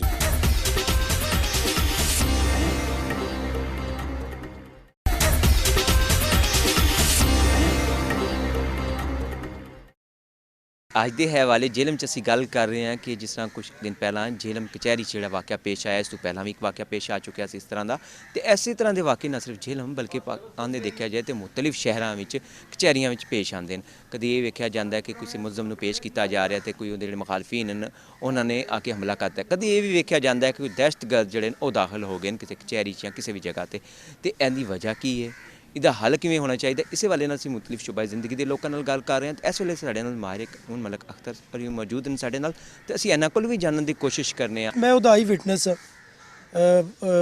ਅੱਜ ਦੇ ਹਵਾਲੇ ਜੇਲਮ 'ਚ ਅਸੀਂ ਗੱਲ ਕਰ ਰਹੇ ਹਾਂ ਕਿ ਜਿਸ ਤਰ੍ਹਾਂ ਕੁਝ ਦਿਨ ਪਹਿਲਾਂ ਜੇਲਮ ਕਚਹਿਰੀ 'ਚ ਜਿਹੜਾ ਵਾਕਿਆ ਪੇਸ਼ ਆਇਆ, ਇਸ ਤੋਂ ਪਹਿਲਾਂ ਵੀ ਇੱਕ ਵਾਕਿਆ ਪੇਸ਼ ਆ ਚੁੱਕਿਆ ਸੀ ਇਸ ਤਰ੍ਹਾਂ ਦਾ। ਤੇ ਐਸੇ ਤਰ੍ਹਾਂ ਦੇ ਵਾਕਿਆ ਨਾ ਸਿਰਫ ਜੇਲਮ ਬਲਕਿ ਪਾਕਿਸਤਾਨ ਦੇ ਦੇਖਿਆ ਜਾਏ ਤੇ ਮੁਖਤਲਿਫ ਸ਼ਹਿਰਾਂ ਵਿੱਚ ਕਚਹਿਰੀਆਂ ਵਿੱਚ ਪੇਸ਼ ਆਉਂਦੇ ਨੇ। ਕਦੀ ਇਹ ਵੇਖਿਆ ਜਾਂਦਾ ਕਿ ਕਿਸੇ ਮੁਲਜ਼ਮ ਨੂੰ ਪੇਸ਼ ਕੀਤਾ ਜਾ ਰਿਹਾ ਤੇ ਕੋਈ ਉਹਦੇ ਜਿਹੜੇ ਮੁਖਾਲਫੀਨ ਨੇ ਉਹਨਾਂ ਨੇ ਆ ਕੇ ਹਮਲਾ ਕਰਤਾ। ਕਦੀ ਇਹ ਵੀ ਵੇਖਿਆ ਜਾਂਦਾ ਕਿ ਕੋਈ ਦਹਿਸ਼ਤਗਰਦ ਜਿਹੜੇ ਨੇ ਉਹ ਦਾਖਲ ਹੋ ਗਏ ਨੇ ਕਿਸੇ ਕਚਹਿਰੀ 'ਚ ਜਾਂ ਕਿਸੇ ਵੀ ਜਗ੍ਹਾ ਤੇ ਇਹਦੀ ਵਜ੍ਹਾ ਕੀ ਹੈ, ਇਹਦਾ ਹੱਲ ਕਿਵੇਂ ਹੋਣਾ ਚਾਹੀਦਾ, ਇਸੇ ਵਾਲੇ ਨਾਲ ਅਸੀਂ ਮੁਖਤਲਿਫ ਸ਼ੁਬਾਏ ਜ਼ਿੰਦਗੀ ਦੇ ਲੋਕਾਂ ਨਾਲ ਗੱਲ ਕਰ ਰਹੇ ਹਾਂ। ਤੇ ਇਸ ਵੇਲੇ ਸਾਡੇ ਨਾਲ ਮਾਹਿਰ ਕਾਨੂੰਨ ਮਲਕ ਅਖਤਰ ਔਰ ਮੌਜੂਦ ਨੇ ਸਾਡੇ ਨਾਲ, ਤੇ ਅਸੀਂ ਇਹਨਾਂ ਕੋਲ ਵੀ ਜਾਣਨ ਦੀ ਕੋਸ਼ਿਸ਼ ਕਰਨੇ ਆ। ਮੈਂ ਉਹਦਾ ਆਈ ਵਿਟਨੈਸ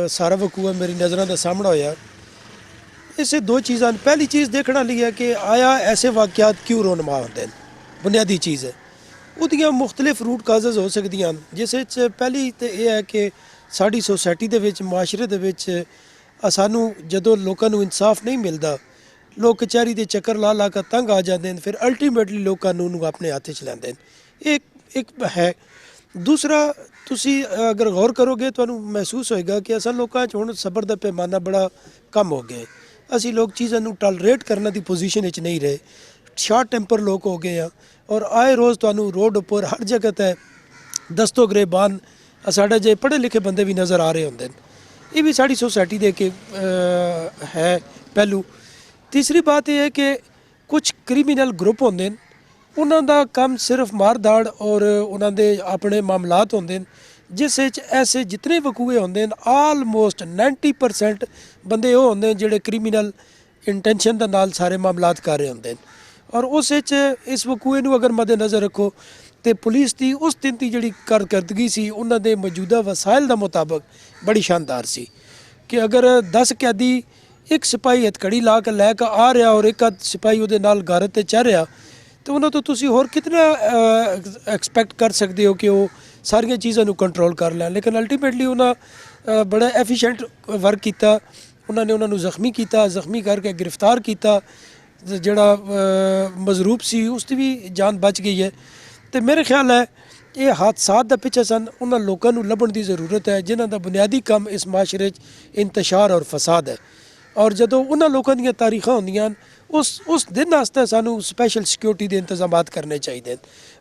ਸਾਰਾ ਵਕੂਆ ਮੇਰੀ ਨਜ਼ਰਾਂ ਦੇ ਸਾਹਮਣੇ ਹੋਇਆ। ਇਸੇ 2 ਚੀਜ਼ਾਂ, ਪਹਿਲੀ ਚੀਜ਼ ਦੇਖਣ ਵਾਲੀ ਹੈ ਕਿ ਆਇਆ ਐਸੇ ਵਾਕਿਆਤ ਕਿਉਂ ਰੋਨਮਾ ਹੁੰਦੇ ਨੇ, ਬੁਨਿਆਦੀ ਚੀਜ਼ ਹੈ। ਉਹਦੀਆਂ ਮੁਖਤਲਿਫ ਰੂਟ ਕਾਜ਼ਜ਼ ਹੋ ਸਕਦੀਆਂ ਹਨ, ਜਿਸ ਵਿੱਚ ਪਹਿਲੀ ਤਾਂ ਇਹ ਹੈ ਕਿ ਸਾਡੀ ਸੋਸਾਇਟੀ ਦੇ ਵਿੱਚ, ਮੁਆਸ਼ਰੇ ਦੇ ਵਿੱਚ ਸਾਨੂੰ ਜਦੋਂ ਲੋਕਾਂ ਨੂੰ ਇਨਸਾਫ ਨਹੀਂ ਮਿਲਦਾ, ਲੋਕ ਕਚਹਿਰੀ ਦੇ ਚੱਕਰ ਲਾ ਕੇ ਤੰਗ ਆ ਜਾਂਦੇ ਨੇ, ਫਿਰ ਅਲਟੀਮੇਟਲੀ ਲੋਕ ਕਾਨੂੰਨ ਨੂੰ ਆਪਣੇ ਹੱਥ 'ਚ ਲੈਂਦੇ ਨੇ। ਇਹ ਇੱਕ ਹੈ। ਦੂਸਰਾ, ਤੁਸੀਂ ਅਗਰ ਗੌਰ ਕਰੋਗੇ ਤੁਹਾਨੂੰ ਮਹਿਸੂਸ ਹੋਏਗਾ ਕਿ ਅਸਾਂ ਲੋਕਾਂ 'ਚ ਹੁਣ ਸਬਰ ਦਾ ਪੈਮਾਨਾ ਬੜਾ ਕਮ ਹੋ ਗਿਆ। ਅਸੀਂ ਲੋਕ ਚੀਜ਼ਾਂ ਨੂੰ ਟੋਲਰੇਟ ਕਰਨ ਦੀ ਪੋਜੀਸ਼ਨ ਵਿੱਚ ਨਹੀਂ ਰਹੇ, ਸ਼ਾਰਟ ਟੈਂਪਰ ਲੋਕ ਹੋ ਗਏ ਆ। ਔਰ ਆਏ ਰੋਜ਼ ਤੁਹਾਨੂੰ ਰੋਡ ਉੱਪਰ ਹਰ ਜਗ੍ਹਾ 'ਤੇ ਦਸਤੋ ਗਰੇਬਾਨ ਸਾਡੇ ਜੇ ਪੜ੍ਹੇ ਲਿਖੇ ਬੰਦੇ ਵੀ ਨਜ਼ਰ ਆ ਰਹੇ ਹੁੰਦੇ ਨੇ। ਇਹ ਵੀ ਸਾਡੀ ਸੋਸਾਇਟੀ ਦੇ ਕੇ ਹੈ ਪਹਿਲੂ। ਤੀਸਰੀ ਬਾਤ ਇਹ ਹੈ ਕਿ ਕੁਝ ਕ੍ਰਿਮੀਨਲ ਗਰੁੱਪ ਹੁੰਦੇ ਨੇ, ਉਹਨਾਂ ਦਾ ਕੰਮ ਸਿਰਫ ਮਾਰ-ਦਾੜ ਔਰ ਉਹਨਾਂ ਦੇ ਆਪਣੇ ਮਾਮਲਾਤ ਹੁੰਦੇ ਨੇ, ਜਿਸ ਵਿੱਚ ਐਸੇ ਜਿਤਨੇ ਵਕੂਏ ਹੁੰਦੇ ਨੇ ਆਲਮੋਸਟ 90% ਬੰਦੇ ਉਹ ਹੁੰਦੇ ਨੇ ਜਿਹੜੇ ਕ੍ਰਿਮੀਨਲ ਇੰਟੈਂਸ਼ਨ ਦੇ ਨਾਲ ਸਾਰੇ ਮਾਮਲਾਤ ਕਰ ਰਹੇ ਹੁੰਦੇ ਨੇ। ਔਰ ਉਸ ਵਿੱਚ ਇਸ ਵਕੂਏ ਨੂੰ ਅਗਰ ਮੱਦੇ ਨਜ਼ਰ ਰੱਖੋ ਤੇ ਪੁਲਿਸ ਦੀ ਉਸ ਦਿਨ ਦੀ ਜਿਹੜੀ ਕਾਰਕਰਦਗੀ ਸੀ ਉਹਨਾਂ ਦੇ ਮੌਜੂਦਾ ਵਸਾਇਲ ਦੇ ਮੁਤਾਬਕ ਬੜੀ ਸ਼ਾਨਦਾਰ ਸੀ ਕਿ ਅਗਰ 10 ਕੈਦੀ ਇੱਕ ਸਿਪਾਹੀ ਹਥਕੜੀ ਲਾ ਕੇ ਲੈ ਕੇ ਆ ਰਿਹਾ ਔਰ ਇੱਕ ਸਿਪਾਹੀ ਉਹਦੇ ਨਾਲ ਗਾਰਤ ਤੇ ਚੜ੍ਹ ਰਿਹਾ ਤੇ ਉਹਨਾਂ ਤੋਂ ਤੁਸੀਂ ਹੋਰ ਕਿਤਨਾ ਐਕਸਪੈਕਟ ਕਰ ਸਕਦੇ ਹੋ ਕਿ ਉਹ ਸਾਰੀਆਂ ਚੀਜ਼ਾਂ ਨੂੰ ਕੰਟਰੋਲ ਕਰ ਲੈਣ। ਲੇਕਿਨ ਅਲਟੀਮੇਟਲੀ ਉਹਨਾਂ ਬੜਾ ਐਫੀਸ਼ੀਐਂਟ ਵਰਕ ਕੀਤਾ। ਉਹਨਾਂ ਨੇ ਉਹਨਾਂ ਨੂੰ ਜ਼ਖਮੀ ਕਰਕੇ ਗ੍ਰਿਫਤਾਰ ਕੀਤਾ। ਜਿਹੜਾ ਮਜ਼ਰੂਬ ਸੀ ਉਸ ਦੀ ਵੀ ਜਾਨ ਬਚ ਗਈ ਹੈ। ਤੇ ਮੇਰੇ ਖਿਆਲ ਹੈ ਇਹ ਹਾਦਸਾਤ ਦਾ ਪਿੱਛੇ ਸਨ ਉਹਨਾਂ ਲੋਕਾਂ ਨੂੰ ਲੱਭਣ ਦੀ ਜ਼ਰੂਰਤ ਹੈ ਜਿਨ੍ਹਾਂ ਦਾ ਬੁਨਿਆਦੀ ਕੰਮ ਇਸ ਮਾਸ਼ਰੇ 'ਚ ਇੰਤਸ਼ਾਰ ਔਰ ਫਸਾਦ ਹੈ। ਔਰ ਜਦੋਂ ਉਹਨਾਂ ਲੋਕਾਂ ਦੀਆਂ ਤਾਰੀਖਾਂ ਹੁੰਦੀਆਂ ਉਸ ਦਿਨ ਵਾਸਤੇ ਸਾਨੂੰ ਸਪੈਸ਼ਲ ਸਿਕਿਉਰਿਟੀ ਦੇ ਇੰਤਜ਼ਾਮਾਤ ਕਰਨੇ ਚਾਹੀਦੇ ਹਨ।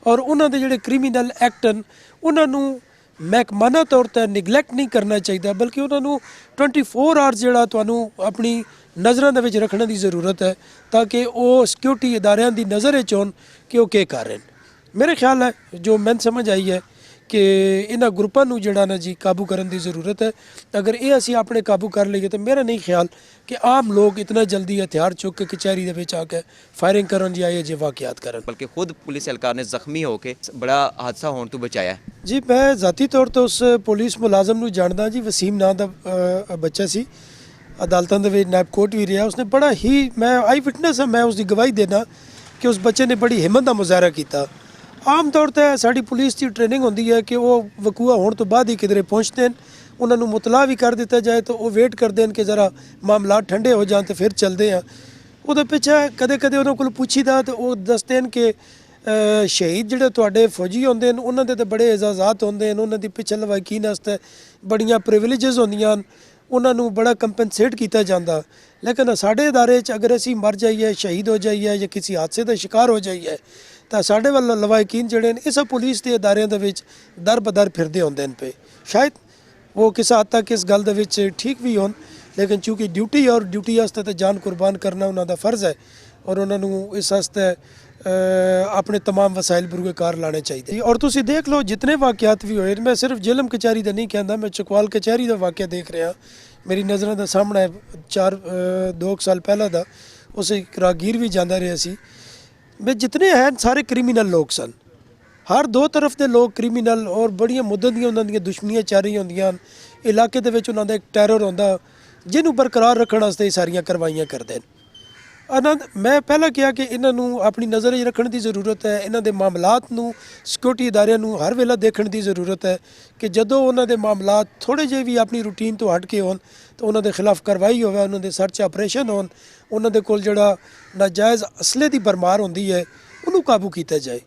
ਔਰ ਉਹਨਾਂ ਦੇ ਜਿਹੜੇ ਕ੍ਰਿਮੀਨਲ ਐਕਟ ਹਨ ਉਹਨਾਂ ਨੂੰ ਮਹਿਕਮਾਨਾ ਤੌਰ 'ਤੇ ਨਿਗਲੈਕਟ ਨਹੀਂ ਕਰਨਾ ਚਾਹੀਦਾ, ਬਲਕਿ ਉਹਨਾਂ ਨੂੰ 24 ਆਵਰਸ ਜਿਹੜਾ ਤੁਹਾਨੂੰ ਆਪਣੀ ਨਜ਼ਰਾਂ ਦੇ ਵਿੱਚ ਰੱਖਣ ਦੀ ਜ਼ਰੂਰਤ ਹੈ ਤਾਂ ਕਿ ਉਹ ਸਿਕਿਉਰਿਟੀ ਅਦਾਰਿਆਂ ਦੀ ਨਜ਼ਰ ਵਿੱਚ ਹੋਣ ਕਿ ਉਹ ਕੀ ਕਰ ਰਹੇ ਨੇ। ਮੇਰੇ ਖਿਆਲ ਹੈ ਜੋ ਮੈਨੂੰ ਸਮਝ ਆਈ ਹੈ ਕਿ ਇਹਨਾਂ ਗਰੁੱਪਾਂ ਨੂੰ ਜਿਹੜਾ ਨਾ ਜੀ ਕਾਬੂ ਕਰਨ ਦੀ ਜ਼ਰੂਰਤ ਹੈ। ਅਗਰ ਇਹ ਅਸੀਂ ਆਪਣੇ ਕਾਬੂ ਕਰ ਲਈਏ ਤਾਂ ਮੇਰਾ ਨਹੀਂ ਖਿਆਲ ਕਿ ਆਮ ਲੋਕ ਇਤਨਾ ਜਲਦੀ ਹਥਿਆਰ ਚੁੱਕ ਕੇ ਕਚਹਿਰੀ ਦੇ ਵਿੱਚ ਆ ਕੇ ਫਾਇਰਿੰਗ ਕਰਨ ਜਾਂ ਇਹ ਜਿਹੇ ਵਾਕਿਆਤ ਕਰਨ। ਬਲਕਿ ਖੁਦ ਪੁਲਿਸ ਅਹਿਲਕਾਰ ਨੇ ਜ਼ਖਮੀ ਹੋ ਕੇ ਬੜਾ ਹਾਦਸਾ ਹੋਣ ਤੋਂ ਬਚਾਇਆ। ਜੀ ਮੈਂ ਜ਼ਾਤੀ ਤੌਰ 'ਤੇ ਉਸ ਪੁਲਿਸ ਮੁਲਾਜ਼ਮ ਨੂੰ ਜਾਣਦਾ ਜੀ। ਵਸੀਮ ਨਾਂ ਦਾ ਬੱਚਾ ਸੀ, ਅਦਾਲਤਾਂ ਦੇ ਵਿੱਚ ਨਾਇਬ ਕੋਰਟ ਵੀ ਰਿਹਾ। ਉਸਨੇ ਬੜਾ ਹੀ, ਮੈਂ ਆਈ ਵਿਟਨੈਸ ਹਾਂ, ਮੈਂ ਉਸ ਦੀ ਗਵਾਹੀ ਦੇਣਾ ਕਿ ਉਸ ਬੱਚੇ ਨੇ ਬੜੀ ਹਿੰਮਤ ਦਾ ਮੁਜ਼ਾਹਰਾ ਕੀਤਾ। ਆਮ ਤੌਰ 'ਤੇ ਸਾਡੀ ਪੁਲਿਸ ਦੀ ਟ੍ਰੇਨਿੰਗ ਹੁੰਦੀ ਹੈ ਕਿ ਉਹ ਵਕੂਆ ਹੋਣ ਤੋਂ ਬਾਅਦ ਹੀ ਕਿਧਰੇ ਪਹੁੰਚਦੇ ਨੇ, ਉਹਨਾਂ ਨੂੰ ਮੁਤਲਾ ਵੀ ਕਰ ਦਿੱਤਾ ਜਾਏ ਤਾਂ ਉਹ ਵੇਟ ਕਰਦੇ ਹਨ ਕਿ ਜ਼ਰਾ ਮਾਮਲਾਤ ਠੰਡੇ ਹੋ ਜਾਣ ਤੇ ਫਿਰ ਚੱਲਦੇ ਆ। ਉਹਦੇ ਪਿੱਛੇ ਕਦੇ ਕਦੇ ਉਹਨਾਂ ਕੋਲ ਪੁੱਛੀਦਾ ਤਾਂ ਉਹ ਦੱਸਦੇ ਨੇ ਕਿ ਸ਼ਹੀਦ ਜਿਹੜੇ ਤੁਹਾਡੇ ਫੌਜੀ ਹੁੰਦੇ ਨੇ ਉਹਨਾਂ ਦੇ ਤਾਂ ਬੜੇ ਇਜਾਜ਼ਾਤ ਹੁੰਦੇ ਨੇ, ਉਹਨਾਂ ਦੀ ਪਿੱਛੇ ਲਵਾਕੀਨ ਵਾਸਤੇ ਬੜੀਆਂ ਪ੍ਰਿਵਿਲੇਜਸ ਹੁੰਦੀਆਂ, ਉਹਨਾਂ ਨੂੰ ਬੜਾ ਕੰਪਨਸੇਟ ਕੀਤਾ ਜਾਂਦਾ। ਲੇਕਿਨ ਸਾਡੇ ਅਦਾਰੇ 'ਚ ਅਗਰ ਅਸੀਂ ਮਰ ਜਾਈਏ, ਸ਼ਹੀਦ ਹੋ ਜਾਈਏ ਜਾਂ ਕਿਸੇ ਹਾਦਸੇ ਦਾ ਸ਼ਿਕਾਰ ਹੋ ਜਾਈਏ ਤਾਂ ਸਾਡੇ ਵੱਲ ਲਵਾਕੀਨ ਜਿਹੜੇ ਨੇ ਇਸ ਪੁਲਿਸ ਦੇ ਅਦਾਰਿਆਂ ਦੇ ਵਿੱਚ ਦਰ ਬਦਰ ਫਿਰਦੇ ਹੁੰਦੇ ਨੇ ਪਏ। ਸ਼ਾਇਦ ਉਹ ਕਿਸੇ ਹੱਦ ਤੱਕ ਇਸ ਗੱਲ ਦੇ ਵਿੱਚ ਠੀਕ ਵੀ ਹੋਣ, ਲੇਕਿਨ ਚੂँकि ਡਿਊਟੀ ਵਾਸਤੇ ਤਾਂ ਜਾਨ ਕੁਰਬਾਨ ਕਰਨਾ ਉਹਨਾਂ ਦਾ ਫਰਜ਼ ਹੈ ਔਰ ਉਹਨਾਂ ਨੂੰ ਇਸ ਵਾਸਤੇ ਆਪਣੇ तमाम ਵਸਾਇਲ ਬਰੂਏ ਕਾਰ ਲਾਣੇ ਚਾਹੀਦੇ। ਔਰ ਤੁਸੀਂ ਦੇਖ ਲਓ ਜਿਤਨੇ ਵਾਕਿਆਤ ਵੀ ਹੋਏ, ਮੈਂ ਸਿਰਫ ਜੇਲਮ ਕਚਹਿਰੀ ਦਾ ਨਹੀਂ ਕਹਿੰਦਾ, ਮੈਂ ਚਕਵਾਲ ਕਚਹਿਰੀ ਦਾ ਵਾਕਿਆ ਦੇਖ ਰਿਹਾ, ਮੇਰੀ ਨਜ਼ਰਾਂ ਦੇ ਸਾਹਮਣੇ ਹੈ। 2 ਸਾਲ ਪਹਿਲਾਂ ਦਾ ਉਸ ਇੱਕ ਰਾਗੀਰ ਵੀ ਜਾਂਦਾ ਰਿਹਾ ਸੀ। ਵੀ ਜਿਤਨੇ ਹਨ ਸਾਰੇ ਕ੍ਰਿਮੀਨਲ ਲੋਕ ਸਨ, ਹਰ ਦੋ ਤਰਫ ਦੇ ਲੋਕ ਕ੍ਰਿਮੀਨਲ ਔਰ ਬੜੀਆਂ ਮੁੱਦਤ ਦੀਆਂ ਉਹਨਾਂ ਦੀਆਂ ਦੁਸ਼ਮਣੀਆਂ ਚੱਲ ਰਹੀਆਂ ਹੁੰਦੀਆਂ ਹਨ। ਇਲਾਕੇ ਦੇ ਵਿੱਚ ਉਹਨਾਂ ਦਾ ਇੱਕ ਟੈਰਰ ਹੁੰਦਾ ਜਿਹਨੂੰ ਬਰਕਰਾਰ ਰੱਖਣ ਵਾਸਤੇ ਇਹ ਸਾਰੀਆਂ ਕਾਰਵਾਈਆਂ ਕਰਦੇ ਨੇ। ਮੈਂ ਪਹਿਲਾਂ ਕਿਹਾ ਕਿ ਇਹਨਾਂ ਨੂੰ ਆਪਣੀ ਨਜ਼ਰ ਵਿੱਚ ਰੱਖਣ ਦੀ ਜ਼ਰੂਰਤ ਹੈ। ਇਹਨਾਂ ਦੇ ਮਾਮਲਾਤ ਨੂੰ ਸਿਕਿਉਰਿਟੀ ਅਦਾਰਿਆਂ ਨੂੰ ਹਰ ਵੇਲੇ ਦੇਖਣ ਦੀ ਜ਼ਰੂਰਤ ਹੈ ਕਿ ਜਦੋਂ ਉਹਨਾਂ ਦੇ ਮਾਮਲਾਤ ਥੋੜ੍ਹੇ ਜਿਹੇ ਵੀ ਆਪਣੀ ਰੂਟੀਨ ਤੋਂ ਹਟ ਕੇ ਹੋਣ ਤਾਂ ਉਹਨਾਂ ਦੇ ਖਿਲਾਫ ਕਾਰਵਾਈ ਹੋਵੇ, ਉਹਨਾਂ ਦੇ ਸਰਚ ਆਪਰੇਸ਼ਨ ਹੋਣ, ਉਹਨਾਂ ਦੇ ਕੋਲ ਜਿਹੜਾ ਨਾਜਾਇਜ਼ ਅਸਲੇ ਦੀ ਭਰਮਾਰ ਹੁੰਦੀ ਹੈ ਉਹਨੂੰ ਕਾਬੂ ਕੀਤਾ ਜਾਏ।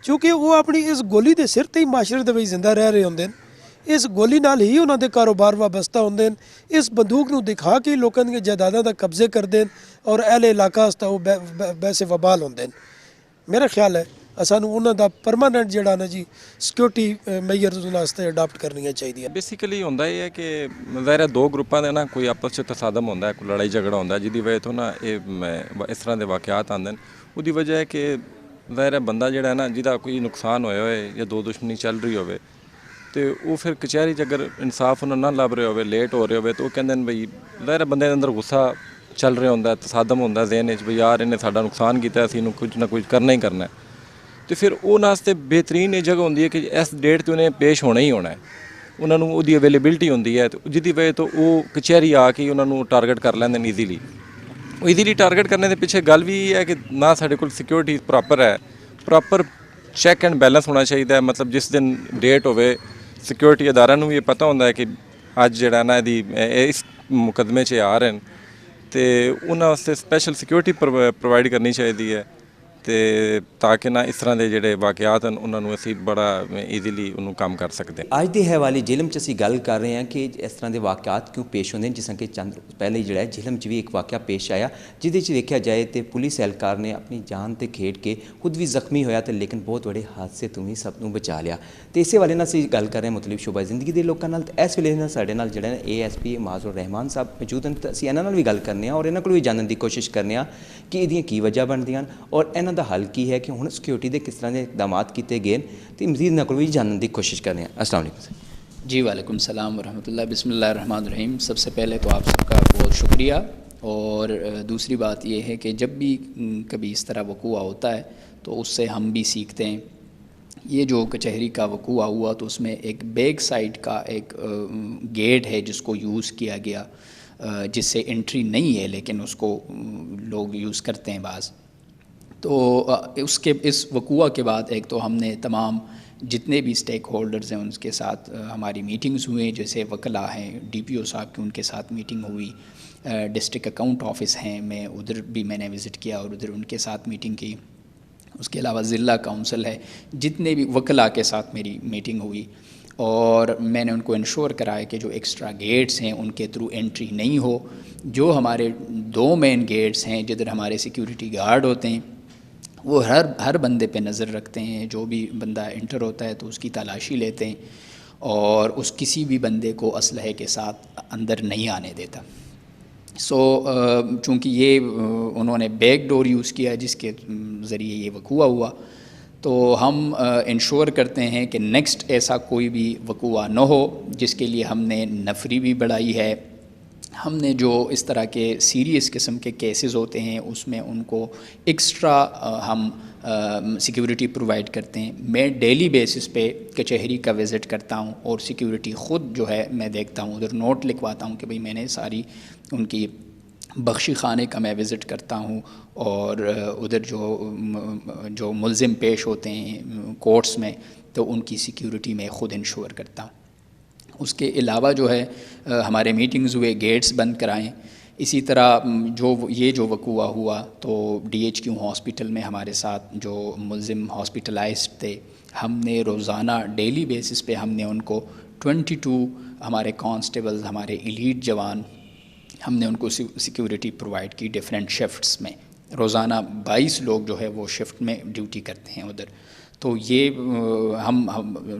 ਕਿਉਂਕਿ ਉਹ ਆਪਣੀ ਇਸ ਗੋਲੀ ਦੇ ਸਿਰ ਤੇ ਹੀ ਮਾਸ਼ਰੇ ਦੇ ਵਿੱਚ ਜ਼ਿੰਦਾ ਰਹਿ ਰਹੇ ਹੁੰਦੇ ਨੇ, ਇਸ ਗੋਲੀ ਨਾਲ ਹੀ ਉਹਨਾਂ ਦੇ ਕਾਰੋਬਾਰ ਵਾਬਸਤਾ ਹੁੰਦੇ ਨੇ, ਇਸ ਬੰਦੂਕ ਨੂੰ ਦਿਖਾ ਕੇ ਲੋਕਾਂ ਦੀਆਂ ਜਾਇਦਾਦਾਂ ਦਾ ਕਬਜ਼ੇ ਕਰਦੇ ਨੇ ਔਰ ਅਹਿਲੇ ਇਲਾਕਾ ਵਾਸਤੇ ਉਹ ਵੈਸੇ ਵਬਾਲ ਹੁੰਦੇ ਨੇ। ਮੇਰਾ ਖਿਆਲ ਹੈ ਸਾਨੂੰ ਉਹਨਾਂ ਦਾ ਪਰਮਾਨੈਂਟ ਜਿਹੜਾ ਨਾ ਜੀ ਸਿਕਿਉਰਿਟੀ ਮੇਜਰਸ ਵਾਸਤੇ ਅਡਾਪਟ ਕਰਨੀਆਂ ਚਾਹੀਦੀਆਂ। ਬੇਸਿਕਲੀ ਹੁੰਦਾ ਇਹ ਹੈ ਕਿ ਜ਼ਾਹਿਰ ਹੈ ਦੋ ਗਰੁੱਪਾਂ ਦੇ ਨਾ ਕੋਈ ਆਪਸ 'ਚ ਤਸਾਦਮ ਹੁੰਦਾ, ਕੋਈ ਲੜਾਈ ਝਗੜਾ ਹੁੰਦਾ ਜਿਹਦੀ ਵਜ੍ਹਾ ਤੋਂ ਨਾ ਇਹ ਇਸ ਤਰ੍ਹਾਂ ਦੇ ਵਾਕਿਆਤ ਆਉਂਦੇ ਨੇ। ਉਹਦੀ ਵਜ੍ਹਾ ਹੈ ਕਿ ਜ਼ਾਹਿਰ ਹੈ ਬੰਦਾ ਜਿਹੜਾ ਹੈ ਨਾ ਜਿਹਦਾ ਕੋਈ ਨੁਕਸਾਨ ਹੋਇਆ ਹੋਵੇ ਜਾਂ ਦੋ ਦੁਸ਼ਮਣੀ ਚੱਲ ਰਹੀ ਹੋਵੇ ਤੇ ਉਹ ਫਿਰ ਕਚਹਿਰੀ 'ਚ ਅਗਰ ਇਨਸਾਫ ਉਹਨਾਂ ਨਾ ਲੱਭ ਰਹੇ ਹੋਵੇ, ਲੇਟ ਹੋ ਰਹੇ ਹੋਵੇ ਤਾਂ ਉਹ ਕਹਿੰਦੇ ਨੇ ਬਈ ਜ਼ਾਹਿਰ ਹੈ ਬੰਦੇ ਦੇ ਅੰਦਰ ਗੁੱਸਾ ਚੱਲ ਰਿਹਾ ਹੁੰਦਾ, ਤਸਾਦਮ ਹੁੰਦਾ ਜ਼ਹਿਨ ਵਿੱਚ ਵੀ ਯਾਰ ਇਹਨੇ ਸਾਡਾ ਨੁਕਸਾਨ ਕੀਤਾ, ਅਸੀਂ ਇਹਨੂੰ ਕੁਝ ਨਾ ਕੁਝ ਕਰਨਾ ਹੀ ਕਰਨਾ। ਤੇ ਫਿਰ ਉਹ ਵਾਸਤੇ ਬਿਹਤਰੀਨ ਇਹ ਜਗ੍ਹਾ ਹੁੰਦੀ ਹੈ ਕਿ ਇਸ ਡੇਟ 'ਤੇ ਉਹਨੇ ਪੇਸ਼ ਹੋਣਾ ਹੀ ਹੋਣਾ ਹੈ। ਉਹਨਾਂ ਨੂੰ ਉਹਦੀ ਅਵੇਲੇਬਿਲਟੀ ਹੁੰਦੀ ਹੈ ਤੇ ਜਿਹਦੀ ਵਜ੍ਹਾ ਤੋਂ ਉਹ ਕਚਹਿਰੀ ਆ ਕੇ ਉਹਨਾਂ ਨੂੰ ਟਾਰਗੇਟ ਕਰ ਲੈਂਦੇ ਨੇ ਈਜ਼ੀਲੀ। ਉਹ ਈਜ਼ੀਲੀ ਟਾਰਗੇਟ ਕਰਨੇ ਦੇ ਪਿੱਛੇ ਗੱਲ ਵੀ ਇਹ ਹੈ ਕਿ ਨਾ ਸਾਡੇ ਕੋਲ ਸਿਕਿਉਰਿਟੀ ਪ੍ਰੋਪਰ ਹੈ, ਪ੍ਰੋਪਰ ਚੈੱਕ ਐਂਡ ਬੈਲੈਂਸ ਹੋਣਾ ਚਾਹੀਦਾ ਹੈ। ਮਤਲਬ ਜਿਸ ਦਿਨ ਡੇਟ ਹੋਵੇ ਸਿਕਿਉਰਿਟੀ ਅਦਾਰਿਆਂ ਨੂੰ ਵੀ ਇਹ ਪਤਾ ਹੁੰਦਾ ਹੈ ਕਿ ਅੱਜ ਜਿਹੜਾ ਨਾ ਇਹਦੀ ਇਸ ਮੁਕੱਦਮੇ 'ਚ ਆ ਰਹੇ ਨੇ ਤੇ ਉਹਨਾਂ ਵਾਸਤੇ ਸਪੈਸ਼ਲ ਸਿਕਿਉਰਿਟੀ ਪ੍ਰੋਵਾਈਡ ਕਰਨੀ ਚਾਹੀਦੀ ਹੈ ਤੇ ਤਾਂ ਕਿ ਨਾ ਇਸ ਤਰ੍ਹਾਂ ਦੇ ਜਿਹੜੇ ਵਾਕਿਆਤ ਹਨ ਉਹਨਾਂ ਨੂੰ ਅਸੀਂ ਬੜਾ ਈਜ਼ੀਲੀ ਉਹਨੂੰ ਕੰਮ ਕਰ ਸਕਦੇ ਹਾਂ। ਅੱਜ ਦੇ ਹਵਾਲੇ ਜੇਲਮ 'ਚ ਅਸੀਂ ਗੱਲ ਕਰ ਰਹੇ ਹਾਂ ਕਿ ਇਸ ਤਰ੍ਹਾਂ ਦੇ ਵਾਕਿਆਤ ਕਿਉਂ ਪੇਸ਼ ਹੁੰਦੇ ਨੇ, ਜਿਸ ਤਰ੍ਹਾਂ ਕਿ ਚੰਦ ਪਹਿਲੇ ਜਿਹੜਾ ਜੇਲਮ 'ਚ ਵੀ ਇੱਕ ਵਾਕਿਆ ਪੇਸ਼ ਆਇਆ ਜਿਹਦੇ 'ਚ ਦੇਖਿਆ ਜਾਏ ਤੇ ਪੁਲਿਸ ਅਹਿਲਕਾਰ ਨੇ ਆਪਣੀ ਜਾਨ ਤੇ ਖੇਡ ਕੇ ਖੁਦ ਵੀ ਜ਼ਖਮੀ ਹੋਇਆ ਤੇ ਲੇਕਿਨ ਬਹੁਤ ਵੱਡੇ ਹਾਦਸੇ ਤੋਂ ਵੀ ਸਭ ਨੂੰ ਬਚਾ ਲਿਆ। ਤੇ ਇਸੇ ਵਾਲੇ ਨਾਲ ਅਸੀਂ ਗੱਲ ਕਰ ਰਹੇ ਹਾਂ ਮੁਤਲਿਬ ਸ਼ੁਬਾ ਜ਼ਿੰਦਗੀ ਦੇ ਲੋਕਾਂ ਨਾਲ। ਤੇ ਇਸ ਵੇਲੇ ਨਾਲ ਸਾਡੇ ਨਾਲ ਜਿਹੜਾ ASP ਮਾਜ਼ੂਰ ਰਹਿਮਾਨ ਸਾਹਿਬ ਮੌਜੂਦ ਹਨ ਤੇ ਅਸੀਂ ਇਹਨਾਂ ਨਾਲ ਵੀ ਗੱਲ ਕਰਨੇ ਹਾਂ ਔਰ ਇਹਨਾਂ ਕੋਲ ਵੀ ਜਾਣਨ ਦੀ ਕੋਸ਼ਿਸ਼ ਕਰਨੇ ਹਾਂ ਕਿ ਇਹਦੀਆਂ ਕੀ ਵਜ੍ਹਾ ਬਣਦੀਆਂ ਔਰ ਇਹਨਾਂ ਦਾ ਹੱਲ ਕੀ ਹੈ ਕਿ ਹੁਣ ਸਿਕਿਉਰਿਟੀ ਦੇ ਕਿਸ ਤਰ੍ਹਾਂ ਦੇ ਇਕਦਾਮਾਤ ਕੀਤੇ ਗਏ ਤੇ ਮਜ਼ੀਦ ਇਹਨਾਂ ਕੋਲ ਵੀ ਜਾਣਨ ਦੀ ਕੋशिश करने हैं। अस्सलाम वालेकुम जी वालेकुम सलाम वरहमतुल्लाह। बिस्मिल्लाहिर्रहमानिर्रहीम। सबसे पहले तो आप सबका बहुत शुक्रिया और दूसरी बात ये है कि जब भी कभी इस तरह वक़ूआ होता है तो उससे हम भी सीखते हैं। ये जो कचहरी का वक़ूआ हुआ तो उसमें एक बैक साइड का एक गेट है जिसको यूज़ किया गया, जिससे एंट्री नहीं है लेकिन उसको लोग यूज़ करते हैं बाज़। تو اس وقوع کے بعد ایک تو ہم نے تمام جتنے بھی اسٹیک ہولڈرز ہیں ان کے ساتھ ہماری میٹنگز ہوئیں، جیسے وکلاء ہیں، ڈی پی او صاحب کی ان کے ساتھ میٹنگ ہوئی، ڈسٹرکٹ اکاؤنٹ آفس ہیں، ادھر بھی میں نے وزٹ کیا اور ادھر ان کے ساتھ میٹنگ کی. اس کے علاوہ ضلع کونسل ہے، جتنے بھی وکلاء کے ساتھ میری میٹنگ ہوئی اور میں نے ان کو انشور کرایا کہ جو ایکسٹرا گیٹس ہیں ان کے تھرو انٹری نہیں ہو. جو ہمارے 2 مین گیٹس ہیں جدھر ہمارے سیکیورٹی گارڈ ہوتے ہیں وہ ہر بندے پہ نظر رکھتے ہیں، جو بھی بندہ انٹر ہوتا ہے تو اس کی تلاشی لیتے ہیں اور کسی بھی بندے کو اسلحے کے ساتھ اندر نہیں آنے دیتا. چونکہ یہ انہوں نے بیک ڈور یوز کیا جس کے ذریعے یہ وقوع ہوا، تو ہم انشور کرتے ہیں کہ نیکسٹ ایسا کوئی بھی وقوع نہ ہو، جس کے لیے ہم نے نفری بھی بڑھائی ہے. ہم نے جو اس طرح کے سیریس قسم کے کیسز ہوتے ہیں اس میں ان کو ایکسٹرا ہم سیکیورٹی پرووائڈ کرتے ہیں. میں ڈیلی بیسس پہ کچہری کا وزٹ کرتا ہوں اور سیکیورٹی خود جو ہے میں دیکھتا ہوں، ادھر نوٹ لکھواتا ہوں کہ بھئی میں نے ساری ان کی بخشی خانے کا میں وزٹ کرتا ہوں اور ادھر جو ملزم پیش ہوتے ہیں کورٹس میں تو ان کی سیکیورٹی میں خود انشور کرتا ہوں. اس کے علاوہ جو ہے ہمارے میٹنگز ہوئے، گیٹس بند کرائیں. اسی طرح جو وقوع ہوا تو ڈی ایچ کیو ہاسپٹل میں ہمارے ساتھ جو ملزم ہاسپٹلائزڈ تھے، ہم نے روزانہ ڈیلی بیسس پہ ہم نے ان کو 22 ہمارے کانسٹیبلز، ہمارے ایلیٹ جوان، ہم نے ان کو سیکیورٹی پرووائڈ کی ڈیفرنٹ شفٹس میں. روزانہ 22 لوگ جو ہے وہ شفٹ میں ڈیوٹی کرتے ہیں ادھر. تو یہ ہم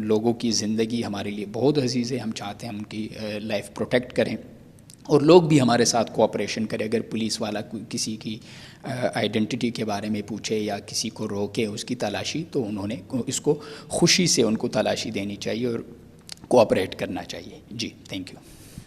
لوگوں کی زندگی ہمارے لیے بہت عزیز ہے، ہم چاہتے ہیں ہم کی لائف پروٹیکٹ کریں اور لوگ بھی ہمارے ساتھ کوآپریشن کریں. اگر پولیس والا کسی کی آئیڈینٹی کے بارے میں پوچھے یا کسی کو روکے اس کی تلاشی، تو انہوں نے اس کو خوشی سے ان کو تلاشی دینی چاہیے اور کوآپریٹ کرنا چاہیے. جی تھینک یو.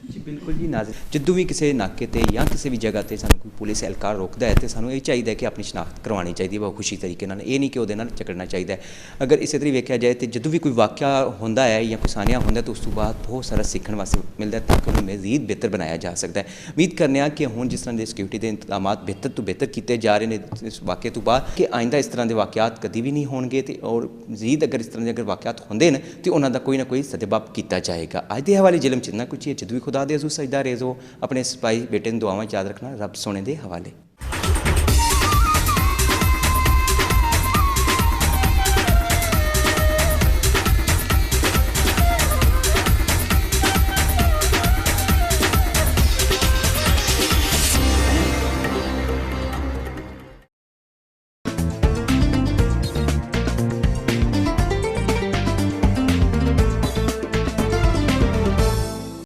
جی بالکل جی ناظر، جدوں بھی کسی ناکے تے یا کسی بھی جگہ تے سانوں کوئی پولیس اہلکار روکدا ہے تے سانوں یہ چاہیے کہ اپنی شناخت کروانی چاہیے بہت خوشی طریقے نال، یہ نہیں کہ وہ چکڑنا چاہیے. اگر اسی طرح ویکھیا جائے تو جدوں بھی کوئی واقعہ ہوندا ہے یا کوئی سانیہ ہوندا ہے تو اس تو بعد بہت سارا سیکھن واسطے ملتا ہے تاکہ انہیں مزید بہتر بنایا جا سکتا ہے. امید کرنے کہ ہوں جس طرح کے سیکورٹی کے انتظامات بہتر تو بہتر کیتے جا رہے ہیں اس واقعے تو بعد کہ آئندہ اس طرح کے واقعات کدی بھی نہیں ہون گے اور مزید اگر اس طرح کے اگر واقعات ہوندے ہیں تو انہوں کا کوئی نہ کوئی سدباب کیتا جائے گا. اج دے حوالے جلم چتنا کچھ جدوں بھی خدا دے حضور سجدہ ریزو اپنے سپاہی بیٹے دعاواں یاد رکھنا. رب سونے دے حوالے.